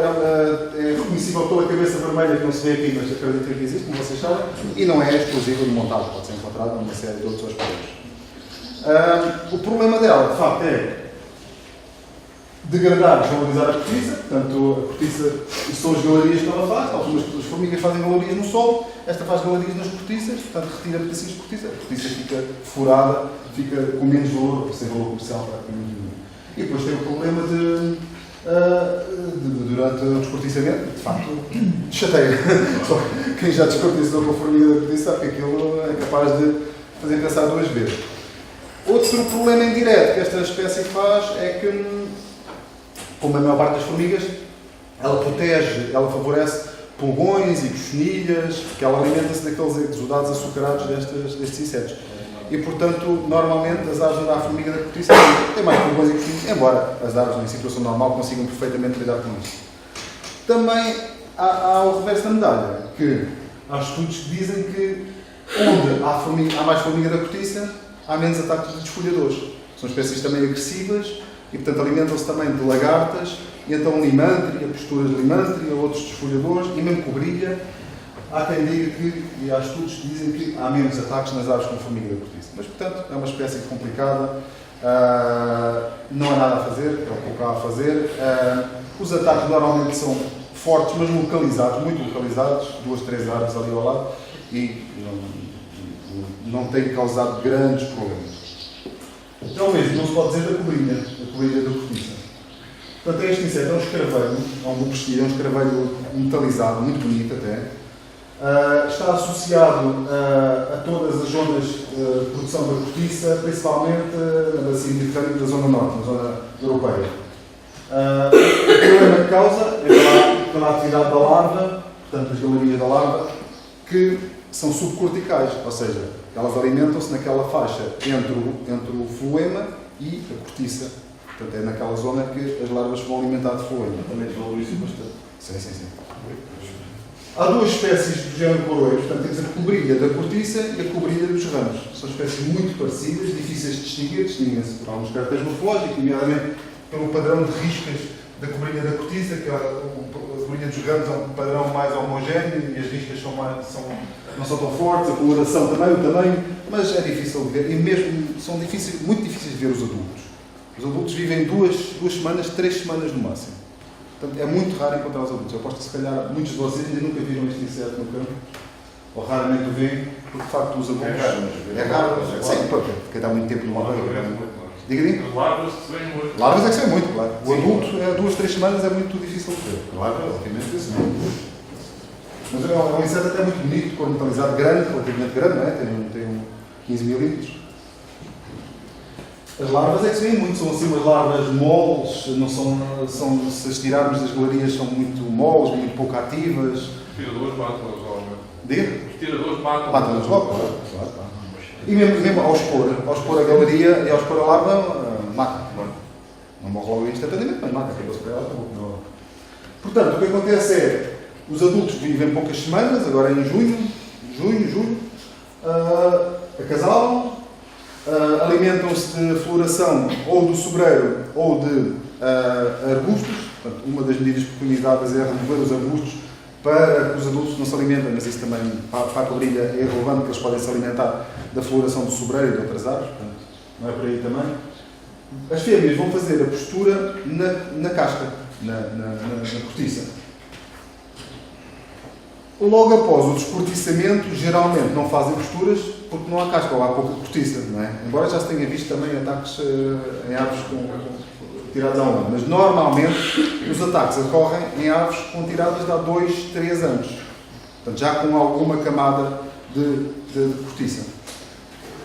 é reconhecível pela cabeça vermelha que não se vê aqui, mas acredito que existe, como vocês sabem, e não é exclusiva do montado, pode ser encontrado numa série de outros hospedeiros. O problema dela, de facto, é degradar, desvalorizar a cortiça, portanto, a cortiça, isto são as galerias que ela faz, algumas as formigas fazem galerias no solo, esta faz galerias nas cortiças, portanto, retira pedacinhos de cortiça, a cortiça fica furada, fica com menos valor, sem valor comercial praticamente nenhum. E depois tem o problema durante o descortiçamento, de facto, chateia. Só quem já descortiçou com a formiga da cortiça sabe que aquilo é capaz de fazer pensar duas vezes. Outro problema indireto que esta espécie faz é que, como a maior parte das formigas, ela protege, ela favorece pulgões e cochonilhas, porque ela alimenta-se daqueles exudados açucarados destes insetos. E, portanto, normalmente as aves onde há a formiga da cortiça têm mais pulgões e cochonilhas, embora as aves em situação normal consigam perfeitamente lidar com isso. Também há o reverso da medalha, que há estudos que dizem que onde há mais formiga da cortiça, há menos ataques de desfolhadores. São espécies também agressivas e, portanto, alimentam-se também de lagartas, e então limantria, posturas de limantria, outros desfolhadores e mesmo cobrilha. Há quem diga que, e há estudos que dizem que há menos ataques nas aves com formiga da cortiça. Mas, portanto, é uma espécie complicada, não há nada a fazer, é o que há a fazer. Os ataques normalmente são fortes, mas localizados, muito localizados, 2, 3 árvores ali ao lado, e não tem causado grandes problemas. Então mesmo, não se pode dizer da cobrilha da cortiça. Portanto, este inseto é um escaravelho, é um bupestia, é um escaravelho metalizado, muito bonito até. Está associado a todas as zonas de produção da cortiça, principalmente na bacia mediterrânea da zona norte, na zona europeia. O problema que causa é pela atividade da larva, portanto as galerias da larva, que são subcorticais, ou seja, elas alimentam-se naquela faixa entre o floema e a cortiça. Portanto, é naquela zona que as larvas vão alimentar de floema. Também desvaloriza bastante. Sim. Há duas espécies do género coroeiro, portanto, temos a cobrilha da cortiça e a cobrilha dos ramos. São espécies muito parecidas, difíceis de distinguem-se por alguns caracteres morfológicos, nomeadamente pelo padrão de riscas da cobrilha da cortiça, que a cobrilha dos ramos é um padrão mais homogéneo e as riscas não são tão fortes, a coloração também, o tamanho, mas é difícil de ver e mesmo são muito difíceis de ver os adultos. Os adultos vivem 2 semanas, 3 semanas no máximo. Portanto, é muito raro encontrar os adultos. Eu aposto que se calhar muitos de vocês ainda nunca viram este inseto no campo, ou raramente o veem, porque de facto os adultos... É raro, sim, porque quem está muito tempo no mar. Diga. Larvas que se veem muito. Larvas é que se vê muito, claro. O adulto, 2, 3 semanas é muito difícil de ver. Larva, obviamente, isso não. Mas é um inseto até muito bonito, de cor metalizado, grande, relativamente grande, não é? Tem 15 milímetros. As larvas é que se veem muito, são assim umas larvas moles, não são, se as tirarmos das galerias são muito moles, muito pouco ativas. Os tiradores matam-as logo. Diga? Os tiradores matam-as. Matam-nas logo, claro. E mesmo ao expor a galeria e ao expor a larva, mata. Não morre logo instantaneamente, mas mata, acabou-se para ela, acabou com ela. Portanto, o que acontece é, os adultos vivem poucas semanas, agora em junho, julho, acasalam, alimentam-se de floração ou do sobreiro ou de arbustos. Portanto, uma das medidas preconizadas é remover os arbustos para que os adultos não se alimentem, mas isso também, para a cobrilha, é relevante, porque eles podem se alimentar da floração do sobreiro e de outras árvores, portanto, não é por aí também. As fêmeas vão fazer a postura na casca, na cortiça. Logo após o descortiçamento, geralmente não fazem posturas porque não há casca ou há pouca cortiça, não é? Embora já se tenha visto também ataques em aves tiradas há um ano, mas normalmente os ataques ocorrem em aves com tiradas de há 2, 3 anos. Portanto, já com alguma camada de cortiça.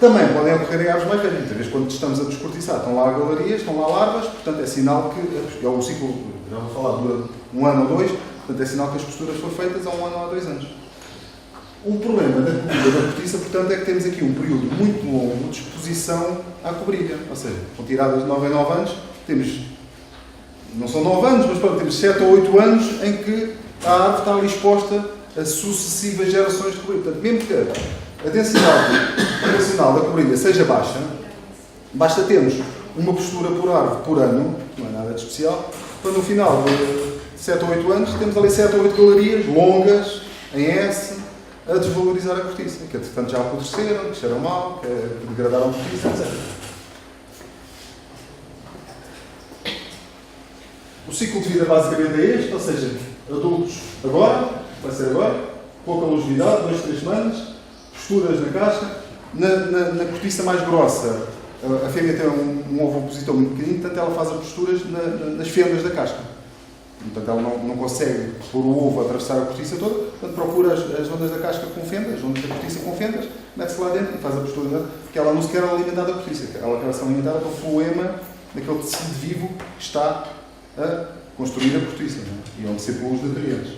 Também podem ocorrer em aves mais velhas. Muitas vezes, quando estamos a descortiçar, estão lá galerias, estão lá larvas, portanto, é sinal que o ciclo, já vou falar, dura 1 ano ou 2, portanto, é sinal que as posturas foram feitas há 1 ano ou há 2 anos. O problema da cobrilha da cortiça, portanto, é que temos aqui um período muito longo de exposição à cobrilha. Ou seja, com tiradas de 9 em 9 anos, temos, não são 9 anos, mas pronto, temos 7 ou 8 anos em que a árvore está ali exposta a sucessivas gerações de cobrilha. Portanto, mesmo que a densidade populacional da cobrilha seja baixa, basta termos uma postura por árvore por ano, não é nada de especial, para no final de 7 ou 8 anos temos ali 7 ou 8 galerias longas, em S, a desvalorizar a cortiça, que entretanto já apodreceram, que cheiram mal, que degradaram a cortiça, etc. O ciclo de vida basicamente é este, ou seja, adultos agora, vai ser agora, pouca longevidade, 2, 3 semanas, posturas na casca, na cortiça mais grossa, a fêmea tem um ovo opositor muito pequenino, portanto ela faz as posturas nas fendas da casca. Portanto, ela não consegue pôr o ovo a atravessar a cortiça toda, portanto procura as zonas da casca com fendas, as zonas da cortiça com fendas, mete-se lá dentro e faz a postura dela, porque ela não se quer alimentar da cortiça, ela quer ser alimentada pelo floema daquele tecido vivo que está a construir a cortiça, e onde circulam os nutrientes.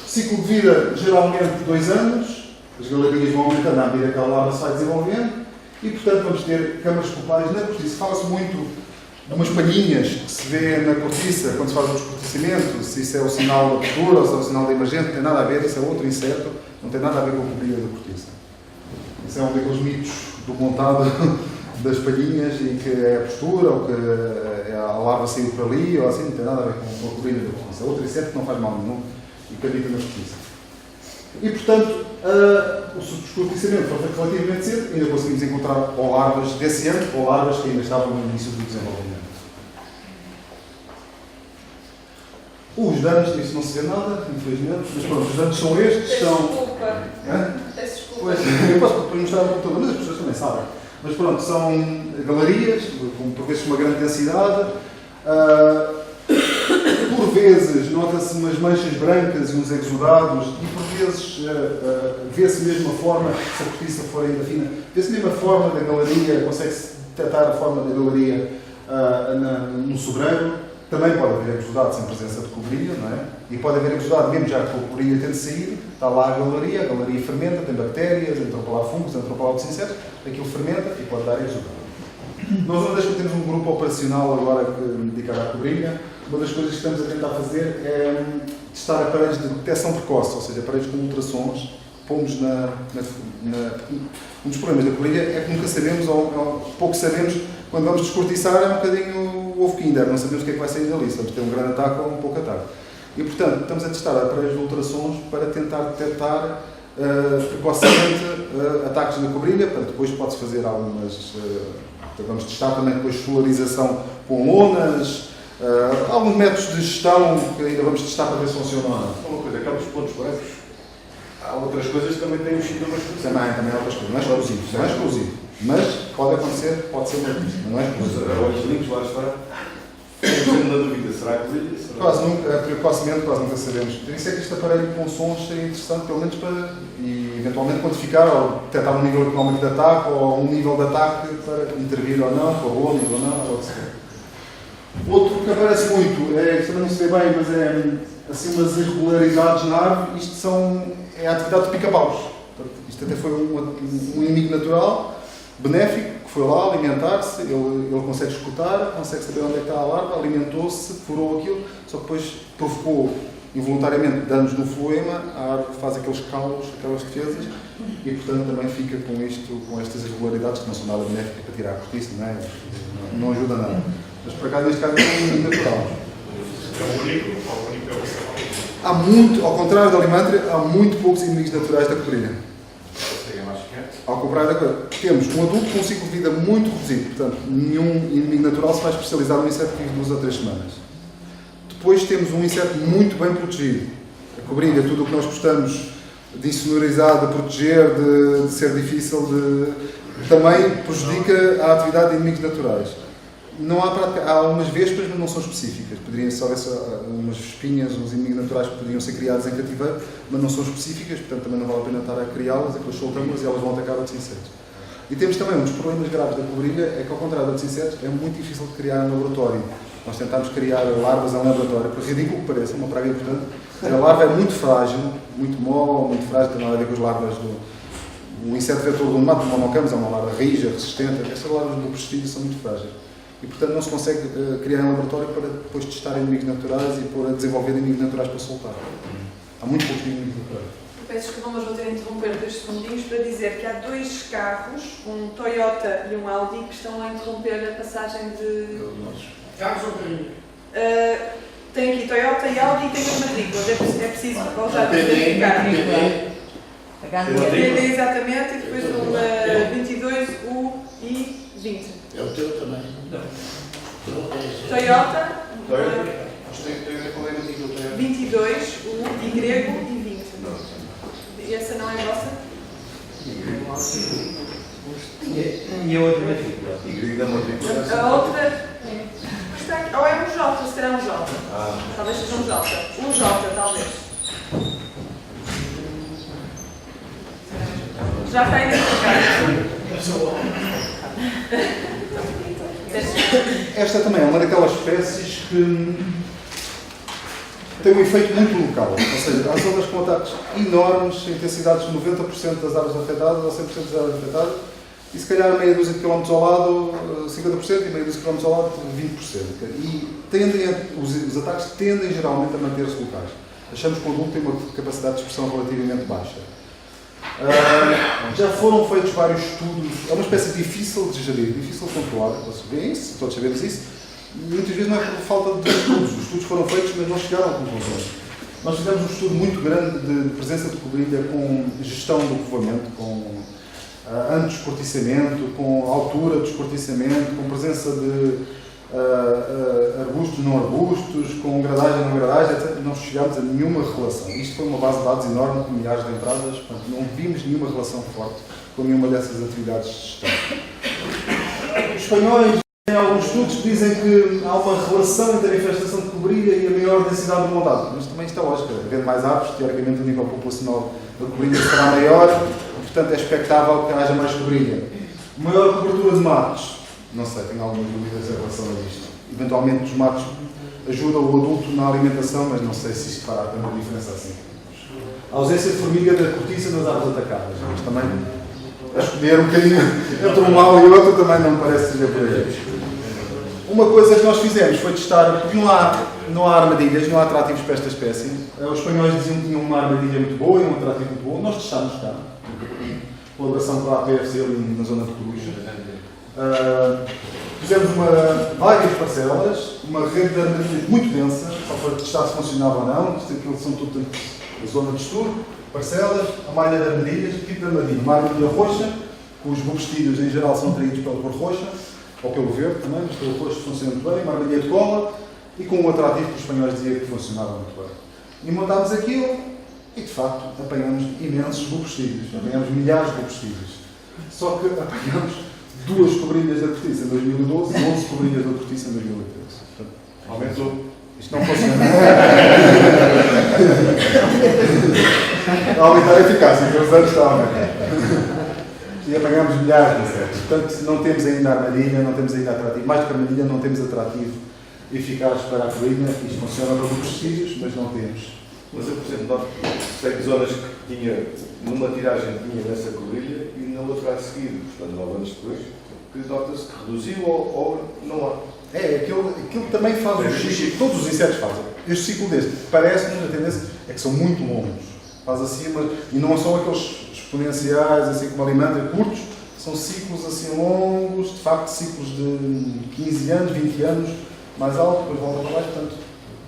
Ciclo de vida, geralmente 2 anos, as galerias vão aumentando à medida que a larva se vai desenvolvendo, e portanto vamos ter câmaras copais na cortiça. Fala-se muito de umas palhinhas que se vê na cortiça quando se faz o descorticamento, se isso é o sinal da postura ou se é o sinal da emergente, não tem nada a ver, isso é outro inseto, não tem nada a ver com a cobrilha da cortiça. Isso é um daqueles mitos do montado das palhinhas e que é a postura ou que a larva saiu por ali ou assim, não tem nada a ver com a cobrilha da cortiça. É outro inseto que não faz mal nenhum e que habita na cortiça. E, portanto, o descorticamento foi feito relativamente cedo, ainda conseguimos encontrar ou larvas desse ano ou larvas que ainda estavam no início do desenvolvimento. Os danos, disso não se vê nada, infelizmente, mas pronto, os danos são estes, são... Desculpa. Hã? Peço desculpa. Pois, eu posso depois mostrar o computador, mas as pessoas também sabem. Mas pronto, são galerias, por vezes com uma grande densidade. Por vezes nota-se umas manchas brancas e uns exudados, e por vezes vê-se mesmo a forma, se a cortiça for ainda fina, vê-se mesmo a forma da galeria, consegue-se detectar a forma da galeria no sobreiro. Também pode haver exudado sem presença de cobrilha, não é? E pode haver exudado mesmo já com a cobrilha tendo saído, está lá a galeria fermenta, tem bactérias, entrou para lá fungos, entrou para lá outros insetos, aquilo fermenta e pode dar exudado. Nós, uma das que temos um grupo operacional agora dedicado à cobrilha, uma das coisas que estamos a tentar fazer é testar aparelhos de detecção precoce, ou seja, aparelhos com ultrassons, pomos um dos problemas da cobrilha é que nunca sabemos, ou pouco sabemos, quando vamos descortiçar é um bocadinho o ovo Kinder, não sabemos o que é que vai sair dali, se vamos ter um grande ataque ou um pouco ataque. E, portanto, estamos a testar aparelhos de ultrassons para tentar detectar precocemente ataques na cobrilha, portanto, depois pode-se fazer algumas... vamos testar também depois solarização com lonas, alguns métodos de gestão que ainda vamos testar para ver se funcionam ou não. Uma coisa, aqueles pontos brancos, há outras coisas que também têm os sintomas. Também há outras coisas, não é exclusivo, mas pode acontecer, pode ser uma coisa, não é exclusivo. Olhos limpos, lá está. Estou na dúvida, será que quase nunca sabemos. Por isso é que este aparelho com sons seria interessante, pelo menos para eventualmente quantificar ou detectar um nível económico de ataque ou um nível de ataque para intervir ou não, para o ônibus ou não, ou o que seja. Outro que aparece muito, isto também não se vê bem, mas é assim umas irregularidades na árvore, é a atividade de pica-paus. Isto até foi um inimigo natural, benéfico, que foi lá alimentar-se, ele consegue escutar, consegue saber onde é que está a larva, alimentou-se, furou aquilo, só que depois provocou involuntariamente danos no floema, a árvore faz aqueles calos, aquelas defesas, e portanto também fica com estas irregularidades que não são nada benéficas para tirar a cortiça, não ajuda nada. Mas por acaso neste caso é um inimigo natural. Há muito, ao contrário da alimantria, há muito poucos inimigos naturais da cobrilha. Ao contrário da coisa, temos um adulto com um ciclo de vida muito reduzido, portanto, nenhum inimigo natural se vai especializar num inseto que vive 2 ou 3 semanas. Depois temos um inseto muito bem protegido. A cobrilha, tudo o que nós gostamos de insonorizar, de proteger, de ser difícil, também prejudica a atividade de inimigos naturais. Não há umas vespas, mas não são específicas. Poderiam ser umas vespinhas, uns inimigos naturais que poderiam ser criados em cativeiro, mas não são específicas, portanto também não vale a pena estar a criá-las, depois soltamos e elas vão atacar outros insetos. E temos também um dos problemas graves da cobrilha, é que ao contrário de outros insetos, é muito difícil de criar em laboratório. Nós tentámos criar larvas em laboratório, por ridículo que pareça, uma praga importante. A larva é muito frágil, muito mole, muito frágil, tem nada a ver com as larvas o inseto vetor do mato, do monocamus, é uma larva rija, resistente. Estas larvas do prestígio são muito frágeis. E, portanto, não se consegue criar em laboratório para depois testar inimigos naturais e para desenvolver inimigos naturais para soltar. Há muito poucos inimigos naturais. Peço desculpa, mas vou ter de interromper 2 segundinhos para dizer que há 2 carros, um Toyota e um Audi, que estão a interromper a passagem de... Carlos ou carrinho? Tem aqui Toyota e Audi e tem as matrículas. É preciso voltar a verificar. PD, exatamente, e depois um 22, U e 20. É o teu também? Toyota, Tem a ver com a matrícula. 22, U, Y e 20. E essa não é a vossa? E a outra matrícula? Y da matrícula. A outra está aqui. Ou é um J, se calhar um J. Talvez seja um J. Um J, talvez. Já está identificado. Esta também é uma daquelas espécies que tem um efeito muito local. Ou seja, há zonas com ataques enormes, intensidades de 90% das árvores afetadas ou 100% das árvores afetadas, e se calhar meia dúzia de quilómetros ao lado, 50%, e meia dúzia de quilómetros ao lado, 20%. E os ataques tendem geralmente a manter-se locais. Achamos que o adulto tem uma capacidade de dispersão relativamente baixa. Já foram feitos vários estudos, é uma espécie difícil de gerir, difícil de controlar, vocês veem isso, todos sabemos isso. Muitas vezes não é por falta de estudos, os estudos foram feitos, mas não chegaram a conclusões. Nós fizemos um estudo muito grande de presença de cobrilha com gestão do povoamento, com ano de escortiçamento, com altura de escortiçamento, com presença de arbustos, não arbustos, com gradagem, não gradagem, etc. Não chegámos a nenhuma relação. Isto foi uma base de dados enorme, com milhares de entradas, portanto, não vimos nenhuma relação forte com nenhuma dessas atividades de gestão. Os espanhóis têm alguns estudos que dizem que há uma relação entre a infestação de cobrilha e a maior densidade de moldado, mas também isto é lógico, havendo mais árvores, teoricamente o nível populacional da cobrilha será maior, e, portanto é expectável que haja mais cobrilha. Maior cobertura de matos. Não sei, tenho algumas dúvidas em relação a isto. Eventualmente os matos ajudam o adulto na alimentação, mas não sei se isto fará também uma diferença assim. A ausência de formiga da cortiça nas árvores atacadas. Mas também, a escolher um bocadinho entre um mal e outro, também não me parece que seja por aí. Uma coisa que nós fizemos foi testar, porque não há armadilhas, não há atrativos para esta espécie. Os espanhóis diziam que tinham uma armadilha muito boa e um atrativo muito bom. Nós testámos cá, em colaboração com a APFC ali na zona de Coruja. Fizemos várias parcelas, uma rede de armadilhas muito densa, só para testar se funcionava ou não. Aquilo são tudo a zona de estudo, parcelas, a malha de armadilhas, tipo de armadilha. Uma armadilha roxa, cujos bobestilhos em geral são atraídos pela cor roxa, ou pelo verde também, mas pelo roxo funciona muito bem. Uma armadilha de cola e com um atrativo que os espanhóis diziam que funcionava muito bem. E montámos aquilo e, de facto, apanhamos imensos bobestilhos, apanhamos milhares de bobestilhos. Só que apanhamos 2 cobrilhas da cortiça em 2012 e 11 cobrilhas da cortiça em 2013. Portanto, aumentou. Isto não funciona. Está a aumentar a eficácia, então os anos estão a aumentar. E apanhamos milhares de insetos. Portanto, não temos ainda armadilha, não temos ainda atrativo. Mais do que armadilha, não temos atrativo eficaz para a cobrilha. Isto funciona para os prestígios, mas não temos. Mas eu, por exemplo, sei que zonas que tinha, numa tiragem tinha nessa cobrilha e na outra a seguir, portanto, 9 anos depois, que nota-se que reduziu ou não há. Aquilo também faz o ciclo, todos os insetos fazem. Este ciclo deste, parece-nos, a tendência é que são muito longos. Faz assim, e não são aqueles exponenciais, assim como alimenta, curtos, são ciclos assim longos, de facto ciclos de 15 anos, 20 anos, mais alto, depois volta para baixo, portanto,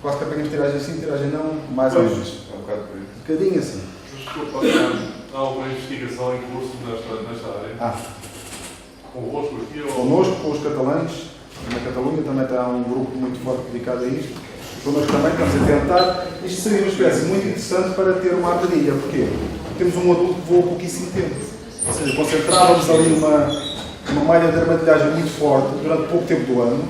quase que apanhamos tiragem assim, tiragem não, mais ou menos. É um bocado por aí. Um bocadinho assim. Desculpa, há alguma investigação em curso nesta área? Convosco aqui ou... Connosco, com os catalães, na Catalunha também está um grupo muito forte dedicado a isto. Connosco também estamos a tentar. Isto seria uma espécie muito interessante para ter uma armadilha. Porquê? Porque temos um adulto que voa pouquíssimo tempo. Ou seja, concentrávamos ali uma malha de armadilhagem muito forte durante pouco tempo do ano.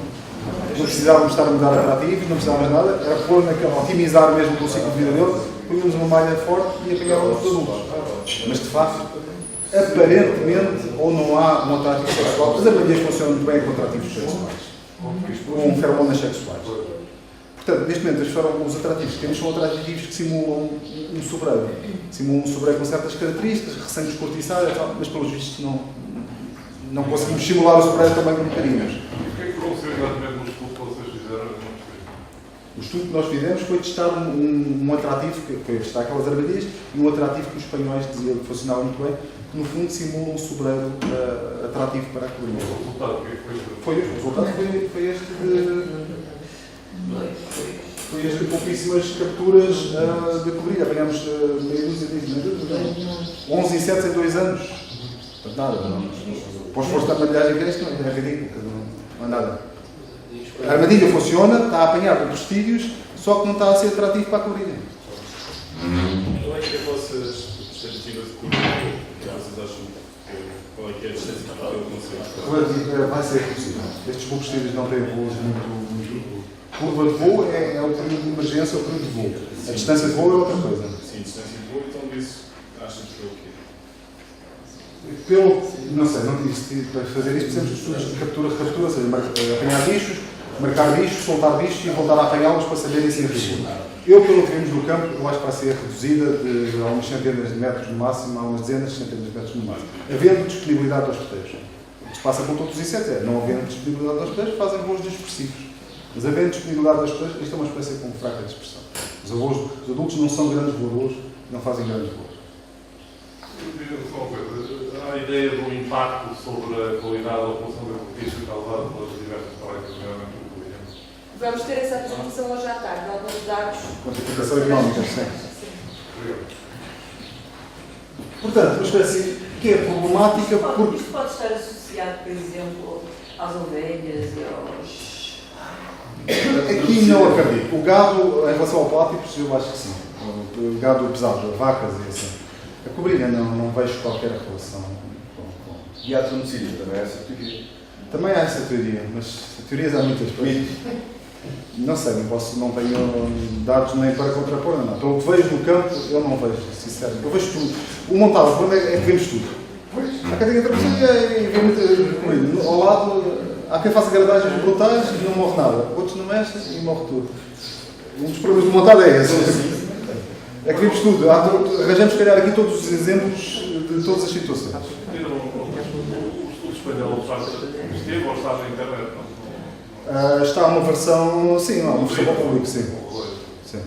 Não precisávamos estar a mudar atrativos, não precisávamos nada. Era pôr otimizar mesmo o ciclo de vida dele. Punhamos uma malha forte e apanhávamos os adultos. Mas de facto, aparentemente, ou não há um atrativo sexual, as armadilhas funcionam muito bem com atrativos sexuais. com feromonas sexuais. Portanto, neste momento, os atrativos que temos são atrativos que simulam um sobreiro. Simulam um sobreiro com certas características, recém-descortiçado, mas pelos vistos não conseguimos simular o sobreiro também com carinas. O que é que vão ser exatamente no estudo que vocês fizeram? O estudo que nós fizemos foi testar um atrativo, que foi testar aquelas armadilhas, e um atrativo que os espanhóis diziam que funcionava muito bem, que no fundo simula um sobreiro atrativo para a colonia. O resultado, o que é que foi? O resultado foi este de pouquíssimas capturas de cobrilha. Apanhámos meia dúzia de 11 insetos em 2 anos. Portanto, nada. Para os esforços da armadilhagem que é isto, não é ridículo. Não é nada. A armadilha funciona, está a apanhar outros tídeos, só que não está a ser atrativo para a cobrilha. Qual é que é as vossas expectativas de curva? O que vocês acham? Qual é que é a distância que eu consigo? Vai ser possível. Estes poucos tídeos não têm voos muito. Curva de voo é o período de emergência, é o período de voo. A distância de voo é outra coisa. Sim, distância de voo, então isso achas que é o quê? Não sei, não disse para fazer isto, precisamos de estudos de captura, ou seja, apanhar bichos, marcar bichos, soltar bichos e voltar a apanhá-los para saberem se enriquecem. Pelo que vemos no campo, eu acho que vai ser reduzida de algumas centenas de metros no máximo a umas dezenas de centenas de metros no máximo, havendo disponibilidade de hospedeiros. O que se passa com todos os insetos não havendo disponibilidade de hospedeiros, fazem voos dispersivos. Mas havendo disponibilidade de hospedeiros, isto é uma espécie com fraca dispersão. Os adultos não são grandes voadores, não fazem grandes voos. Diga-me só uma coisa. Há a ideia do impacto sobre a qualidade da população da cortiça causada pelas diversas práticas, nomeadamente o cliente. Vamos ter essa apresentação hoje à tarde, alguns dados. Quantificação económica, sim. Obrigado. Portanto, uma espécie que é problemática porque... Isto pode estar associado, por exemplo, às ovelhas e aos... Aqui não acredito. O gado, em relação ao pláticos, eu acho que sim. O gado pesado, vacas e assim. A cobrilha não vejo qualquer relação com... E há tonocílios também, essa teoria. Também há essa teoria, mas teorias há muitas. Não sei, não tenho dados nem para contrapor, não. Pelo que vejo no campo, eu não vejo, sinceramente. Eu vejo tudo. O montado, o problema é que vemos tudo. Há quem tenha outra pessoa e vê muita cobrilha. Ao lado, há quem faça gradagens brutais e não morre nada. Outros não mexem e morre tudo. Um dos problemas do montado é esse. É que vimos tudo. Arranjamos, se calhar, aqui todos os exemplos de todas as situações. O estudo espanhol esteve ou está na internet? Não? Está uma versão, sim, uma versão para o público, sim. Sim.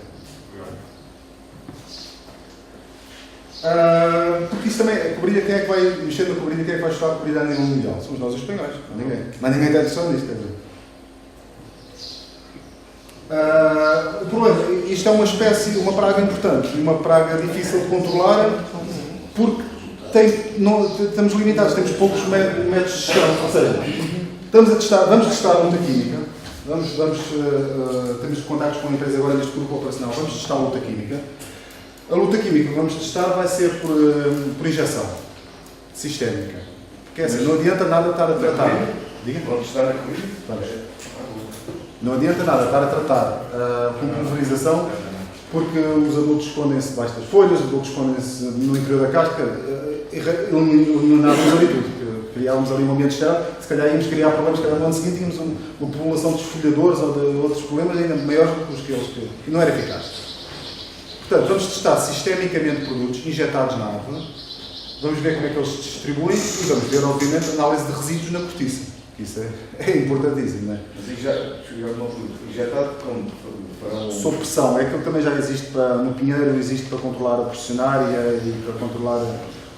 Porque isso também, a cobrilha, quem é que vai mexer na cobrilha, quem é que vai estudar a cobrilha a nível mundial? Somos nós os espanhóis, não ninguém. Mas ninguém tem atenção nisto, quer dizer. O problema, isto é uma espécie, uma praga importante e uma praga difícil de controlar porque estamos limitados, temos poucos métodos de gestão, ou seja, vamos testar a luta química, temos contactos com a empresa agora neste grupo operacional, vamos testar a luta química. A luta química que vamos testar vai ser por injeção sistémica, porque assim, não adianta nada estar a tratar. Diga? Vamos testar a cobrilha? Vamos. Não adianta nada estar a tratar com pulverização, porque os adultos escondem-se debaixo das folhas, os adultos escondem-se no interior da casca, eliminávamos ali tudo. Criávamos ali um ambiente externo, se calhar íamos criar problemas, se calhar no ano seguinte tínhamos uma população de esfolhadores ou de outros problemas ainda maiores do que os que e não era eficaz. Portanto, vamos testar sistemicamente produtos injetados na árvore, vamos ver como é que eles se distribuem e vamos ver, obviamente, a análise de resíduos na cortiça. Isso é importantíssimo, não é? Mas injetado como? Sob pressão. É aquilo que também já existe no pinheiro, existe para controlar a pressionária e para controlar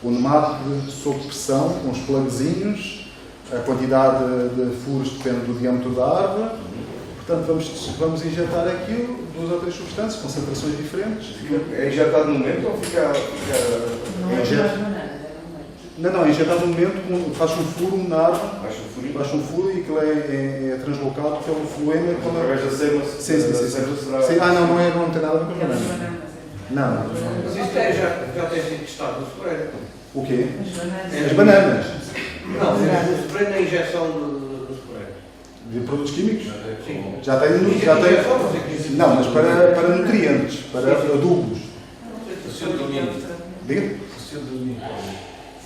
o pneumático sob pressão, com os plugzinhos, a quantidade de furos depende do diâmetro da árvore. Portanto, vamos injetar aquilo, 2 ou 3 substâncias, concentrações diferentes. É injetado no momento ou fica... Não, é injetado no momento, faz um furo na árvore, faz um furo e aquilo é translocado pelo fluema. Através da seiva? Sim. Não tem nada a ver com a banana. Não. Mas isto já tem sido testado no spray. O quê? As bananas. Não, no spray na injeção do spray. De produtos químicos? Sim. Já tem. Não, mas para nutrientes, para adubos. Diga?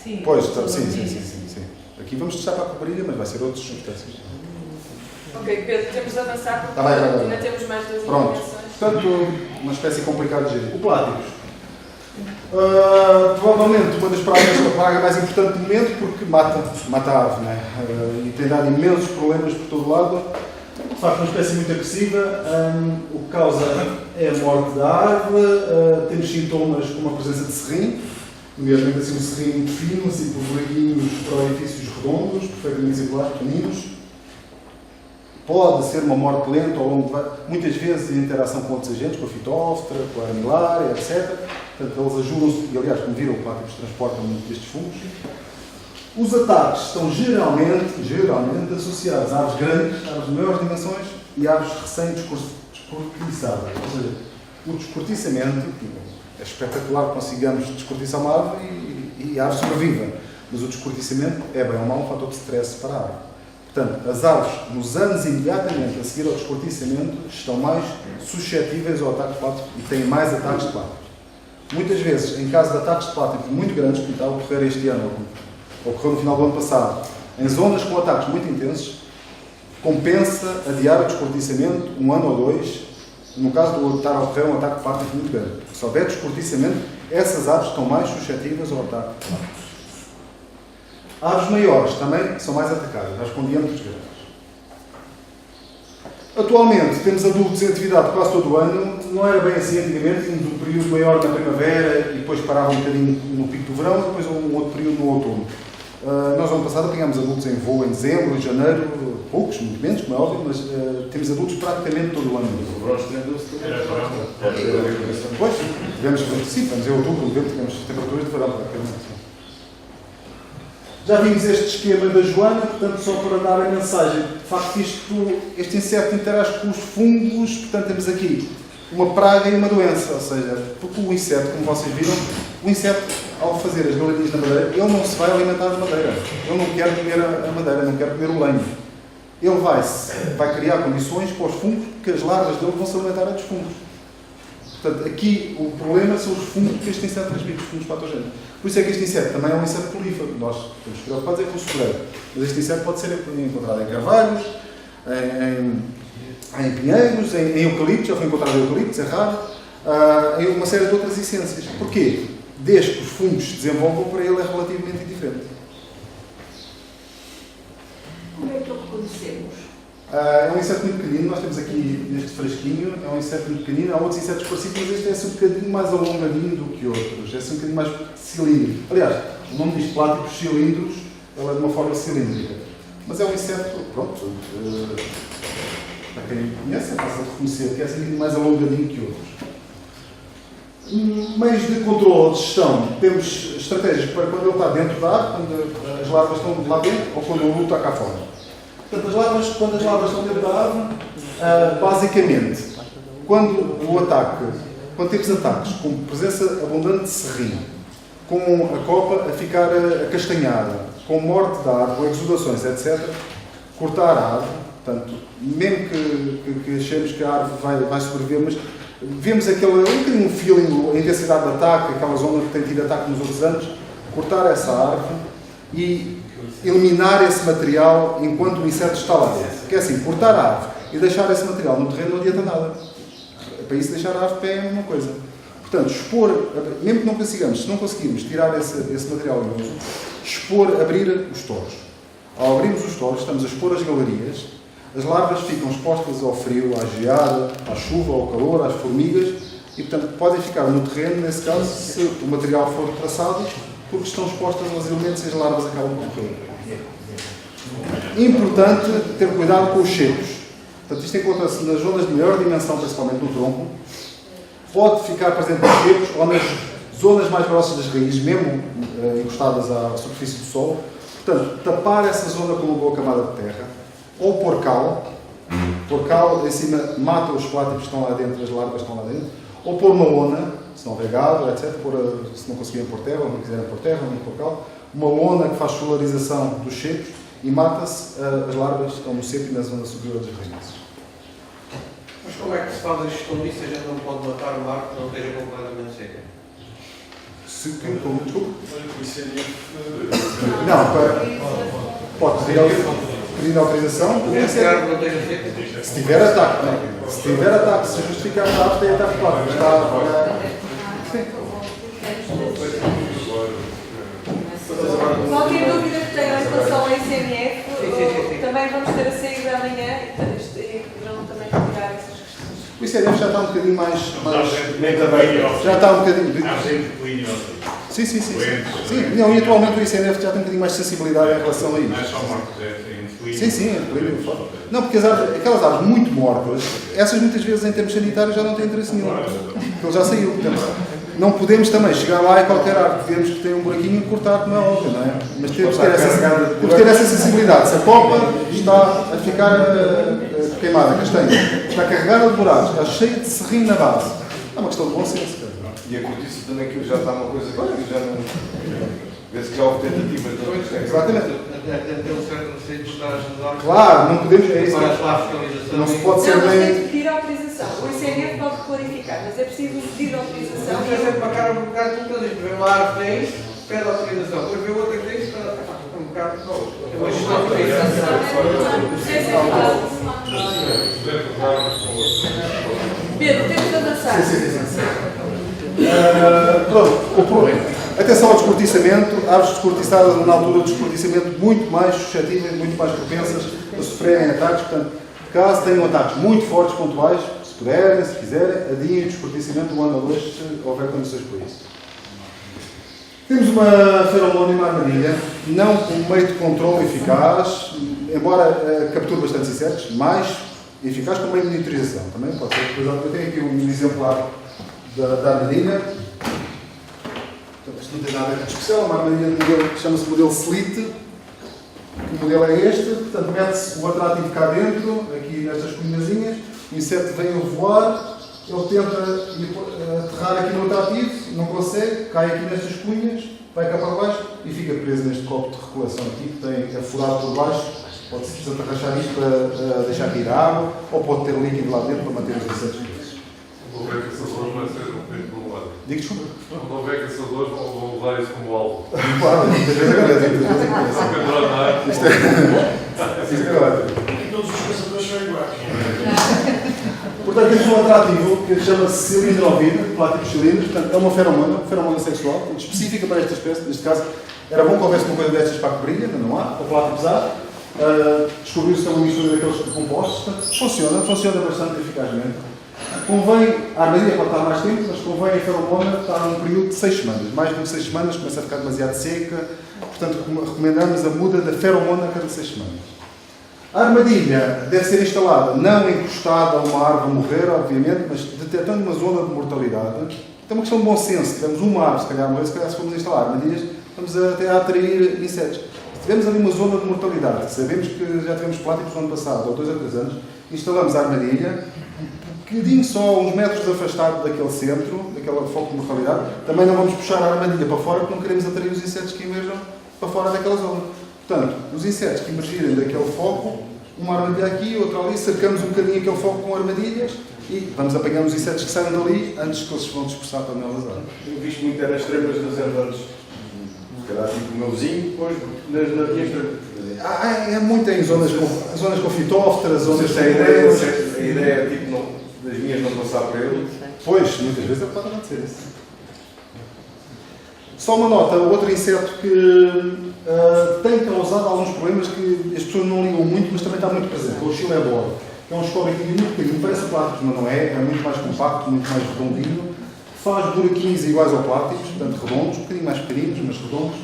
Sim. Pois, sim. Aqui vamos testar para a cobrilha, mas vai ser outras substâncias. Ok, Pedro, temos de avançar porque Tá bem. ainda temos mais duas Pronto. intervenções. Portanto, uma espécie complicada de gerir. O pláticos. Provavelmente uma das pragas, a praga mais importante do momento, porque mata a ave, né? E tem dado imensos problemas por todo lado. De facto, uma espécie muito agressiva. O que causa é a morte da ave. Temos sintomas como a presença de serrim, nomeadamente assim um serrim muito fino, assim por buraquinhos para orifícios redondos, perfeitamente irregulares, pequeninos. Pode ser uma morte lenta ao longo de muitas vezes em interação com outros agentes, com a fitóftora, com a armilária, etc. Portanto, eles ajudam-se, e aliás, como viram, o pláticos transportam muito destes fungos. Os ataques estão geralmente associados a aves grandes, aves de maiores dimensões e aves recém-descortiçadas. Ou seja, o descortiçamento, é espetacular que consigamos descortiçar uma ave e a ave sobreviva, mas o descortiçamento é bem ou mal um fator de stress para a ave. Portanto, as aves, nos anos imediatamente a seguir ao descortiçamento, estão mais suscetíveis ao ataque de plático e têm mais ataques de plático. Muitas vezes, em caso de ataques de plático muito grandes, como está a ocorrer este ano, ou ocorreu no final do ano passado, em zonas com ataques muito intensos, compensa adiar o descortiçamento 1 ano ou 2, no caso de estar a ocorrer um ataque de plático muito grande. Se houver descortiçamento, essas aves estão mais suscetíveis ao ataque de plático. Aves maiores também são mais atacadas, aves com diâmetros grandes. Atualmente temos adultos em atividade quase todo o ano, não era bem assim antigamente, tínhamos um período maior na primavera e depois parava um bocadinho no pico do verão e depois um outro período no outono. Nós, no ano passado, apanhámos adultos em voo em dezembro, em janeiro, poucos, muito menos, como é óbvio, mas temos adultos praticamente todo o ano. Pois, tivemos, sim, estamos em outubro, novembro, tivemos temperaturas de verão praticamente. Já vimos este esquema da Joana, portanto, só para dar a mensagem. De facto, este inseto interage com os fungos, portanto, temos aqui uma praga e uma doença, ou seja, porque o inseto, como vocês viram, o inseto, ao fazer as galerias na madeira, ele não se vai alimentar de madeira. Ele não quer comer a madeira, não quer comer o lenho. Ele vai criar condições para os fungos, que as larvas dele vão se alimentar dos fungos. Portanto, aqui o problema são os fungos que este inseto transmite, os fungos patogénicos. Por isso é que este inseto também é um inseto prolífero. Nós estamos preocupados com o sofrer. Mas este inseto pode ser encontrado em carvalhos, em pinheiros, em eucaliptos, já foi encontrado em eucaliptos, é raro, em uma série de outras essências. Porquê? Desde que os fungos se desenvolvam, para ele é relativamente indiferente. Como é que o reconhecemos? É um inseto muito pequenino, nós temos aqui neste frasquinho, é um inseto muito pequenino, há outros insetos parecidos, mas este é assim um bocadinho mais alongadinho do que outros, é assim um bocadinho mais cilíndrico. Aliás, o nome diz pláticos cilindros, ela é de uma forma cilíndrica. Mas é um inseto, pronto, para quem conhece é fácil de reconhecer, que é assim um bocadinho mais alongadinho que outros. Meios de controle de gestão, temos estratégias para quando ele está dentro da árvore, quando as larvas estão lá dentro, ou quando o adulto está cá fora. Portanto, quando as larvas estão dentro da árvore, basicamente, quando temos ataques com presença abundante de serrim, com a copa a ficar acastanhada, com morte da árvore, exudações, etc., cortar a árvore, portanto, mesmo que achemos que a árvore vai sobreviver, mas vemos um feeling, a intensidade de ataque, aquela zona que tem tido ataque nos outros anos, cortar essa árvore e eliminar esse material enquanto o inseto está lá dentro. Porque é assim, cortar a árvore e deixar esse material no terreno não adianta nada. Para isso, deixar a árvore pé é uma coisa. Portanto, mesmo que não consigamos, se não conseguirmos tirar esse material novo, abrir os toros. Ao abrirmos os toros, estamos a expor as galerias, as larvas ficam expostas ao frio, à geada, à chuva, ao calor, às formigas, e, portanto, podem ficar no terreno, nesse caso, se o material for traçado, porque estão expostas aos elementos e as larvas acabam por morrer. Importante ter cuidado com os cheiros. Portanto, isto encontra-se nas zonas de maior dimensão, principalmente no tronco. Pode ficar presente nos cheiros ou nas zonas mais próximas das raízes, mesmo encostadas à superfície do solo. Portanto, tapar essa zona com uma boa camada de terra. Ou pôr cal. Pôr cal em cima mata os pláticos que estão lá dentro, as larvas que estão lá dentro. Ou pôr uma lona, se não houver gado, etc. Se não conseguirem pôr terra, ou não quiserem pôr terra, ou não pôr cal. Uma lona que faz solarização dos secos e mata-se as larvas que estão no seco e na zona superior das raízes. Mas como é que se faz a gestão disso? A gente não pode matar uma árvore que não esteja completamente seca? Desculpa? Não, pode pedir pedir autorização. Essa árvore não tem efeito. Se tiver ataque, não. Se tiver ataque, se justificar a árvore, tem ataque plástico. Qualquer dúvida que tenham em relação ao ICNF, também vamos ter a saída amanhã e poderão também retirar essas questões. O ICNF já está um bocadinho mais já Já está um bocadinho. há sempre clínico. Sim. Sim, não, e atualmente o ICNF já tem um bocadinho mais de sensibilidade em relação a Não é isso. só mortes, é clínico. Sim, é clínico. Não, porque aquelas árvores muito mortas, essas muitas vezes em termos sanitários já não têm interesse nenhum. Porque ele já saiu. Portanto, não podemos também chegar lá e qualquer árvore que vemos que tem um buraquinho e cortar, como é óbvio, não é? Mas temos que ter essa sensibilidade. Se a copa está a ficar queimada, castanha, está carregada de buracos, está cheia de serrinho na base, é uma questão de bom senso. Cara. E a cortiça também, que já está uma coisa que já não... Vê-se que já houve tentativas de outros. Exatamente. Tem um certo receio de estar a ajudar. Claro, não podemos. É isso. Para a fiscalização. Não se pode ser Não, mas tem bem. que pedir autorização. O ICNF pode clarificar, mas é preciso pedir autorização. Não é sempre para cá um bocado, porque eles vê uma árvore que tem isso, pede autorização. Depois vê outra que tem isso, um bocado. Eu acho que não tem Pedro, temos de avançar. Pronto, o problema. Atenção ao descortiçamento, árvores descortiçadas na altura do descortiçamento muito mais suscetíveis, muito mais propensas a sofrerem ataques. Portanto, caso tenham ataques muito fortes, pontuais, se puderem, se quiserem, adiem o descortiçamento um ano ou dois, se houver condições para isso. Temos uma feromona e uma armadilha, não como meio de controle eficaz, embora capture bastante insetos, mais eficaz como meio de monitorização. Também pode ser. Por exemplo, eu tenho aqui um exemplar da armadilha. Isto não tem nada de especial, uma armadilha de modelo que chama-se modelo Slit. O modelo é este, portanto mete-se o atrativo cá dentro, aqui nestas cunhazinhas, o inseto vem a voar, ele tenta aterrar aqui no atrativo, não consegue, cai aqui nestas cunhas, vai cá para baixo e fica preso neste copo de regulação aqui, que tem furado por baixo, pode-se desatarrachar isto para deixar cair a água, ou pode ter líquido lá dentro para manter os insetos presos. Quando houver caçadores, vai ser um bocadinho problemático. Digo desculpa. Quando houver caçadores, vão usar isso como alvo. Claro, muitas vezes acontece. Só que agora não é. Isto é verdade. Todos os caçadores são iguais. Portanto, temos um atrativo que chama-se cilindrovida, pláticos cilindros, portanto, é uma feromona sexual, portanto, específica para esta espécie. Neste caso, era bom que houvesse uma coisa destas para que brilha, mas não há, para pláticos há. Descobriu-se que é uma mistura daqueles compostos, portanto, funciona bastante eficazmente. Convém, a armadilha pode estar mais tempo, mas convém a feromona estar num período de 6 semanas. Mais do que 6 semanas começa a ficar demasiado seca, portanto, recomendamos a muda da feromona a cada 6 semanas. A armadilha deve ser instalada não encostada a uma árvore a morrer, obviamente, mas detectando uma zona de mortalidade. É uma questão de bom senso. Se tivermos uma árvore, se calhar morrer, se calhar se formos instalar armadilhas, vamos até a atrair insetos. Se tivermos ali uma zona de mortalidade, sabemos que já tivemos pláticos no ano passado, ou 2 ou 3 anos, instalamos a armadilha, um bocadinho só, uns metros afastado daquele centro, daquele foco de mortalidade. Também não vamos puxar a armadilha para fora, porque não queremos atrair os insetos que emerjam para fora daquela zona. Portanto, os insetos que emergirem daquele foco, uma armadilha aqui, outra ali, cercamos um bocadinho aquele foco com armadilhas e vamos apanhando os insetos que saem dali antes que eles se vão dispersar para novas áreas. Eu vi muito era as trepas das árvores. Se calhar tipo o meu vizinho, depois nas minhas trepas. É muito em zonas com fitófteras, zonas Se a ideia é tipo das minhas não passar para ele. Pois, muitas vezes pode acontecer isso. Só uma nota, outro inseto que tem causado alguns problemas que as pessoas não ligam muito, mas também está muito presente, é o chilebor. É um escorreguinho muito pequeno, parece pláticos, mas não é, é muito mais compacto, muito mais redondinho, faz buraquinhos iguais ao pláticos, portanto redondos, um bocadinho mais pequeninos, mas redondos,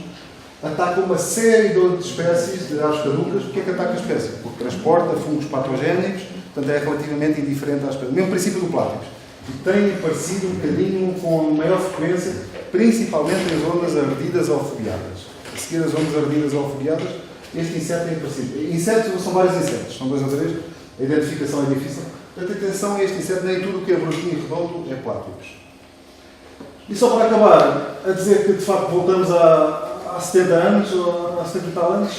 ataca uma série de outras espécies de aves caducas. Porquê é que ataca a espécie? Porque transporta fungos patogénicos, portanto é relativamente indiferente à espécie. O mesmo princípio do pláticos. E tem aparecido um bocadinho com maior frequência, principalmente em zonas ardidas ou fogueadas. A seguir as zonas ardidas ou fogueadas, este inseto tem aparecido. Insetos são vários insetos, são 2 ou 3, a identificação é difícil. Portanto, atenção a este inseto, nem tudo o que é buraquinho e redondo é pláticos. E só para acabar, a dizer que de facto voltamos há 70 anos, ou há 70 e tal anos,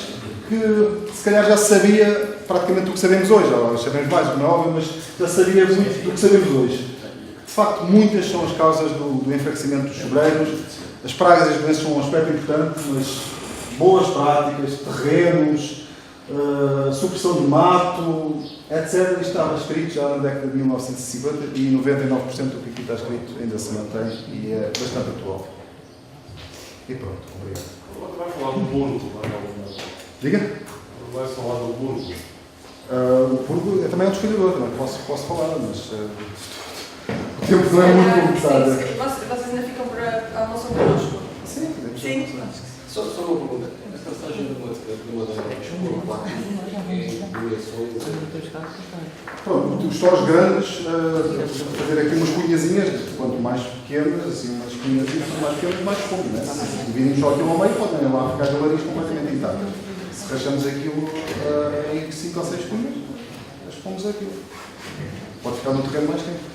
que se calhar já se sabia praticamente o que sabemos hoje, ou sabemos mais, como é óbvio, mas já sabia muito do que sabemos hoje. De facto, muitas são as causas do enfraquecimento dos sobreiros. As pragas e as doenças são um aspecto importante, mas boas práticas, terrenos, supressão de mato, etc. Isto estava escrito já na década de 1950 e 99% do que aqui está escrito ainda se mantém e é bastante atual. E pronto, obrigado. Agora vai falar do burgo, não é? Diga? Vai falar do burgo. O burgo é também um desfilhador, não posso falar, mas o tempo não é muito limitado. Vocês ainda ficam para almoçar connosco? Sim, podemos Sim. Só uma pergunta. A passagem de uma das Pronto, os sós grandes, fazer aqui umas cunhazinhas, quanto mais pequenas, assim, umas cunhazinhas, quanto mais pequenas, mais fundo, né? Se dividimos só aquilo ao meio, podem lá ficar galerias completamente intactas. Se rachamos aquilo em 5 ou 6 cunhas, nós pomos aquilo. Pode ficar no terreno mais tempo.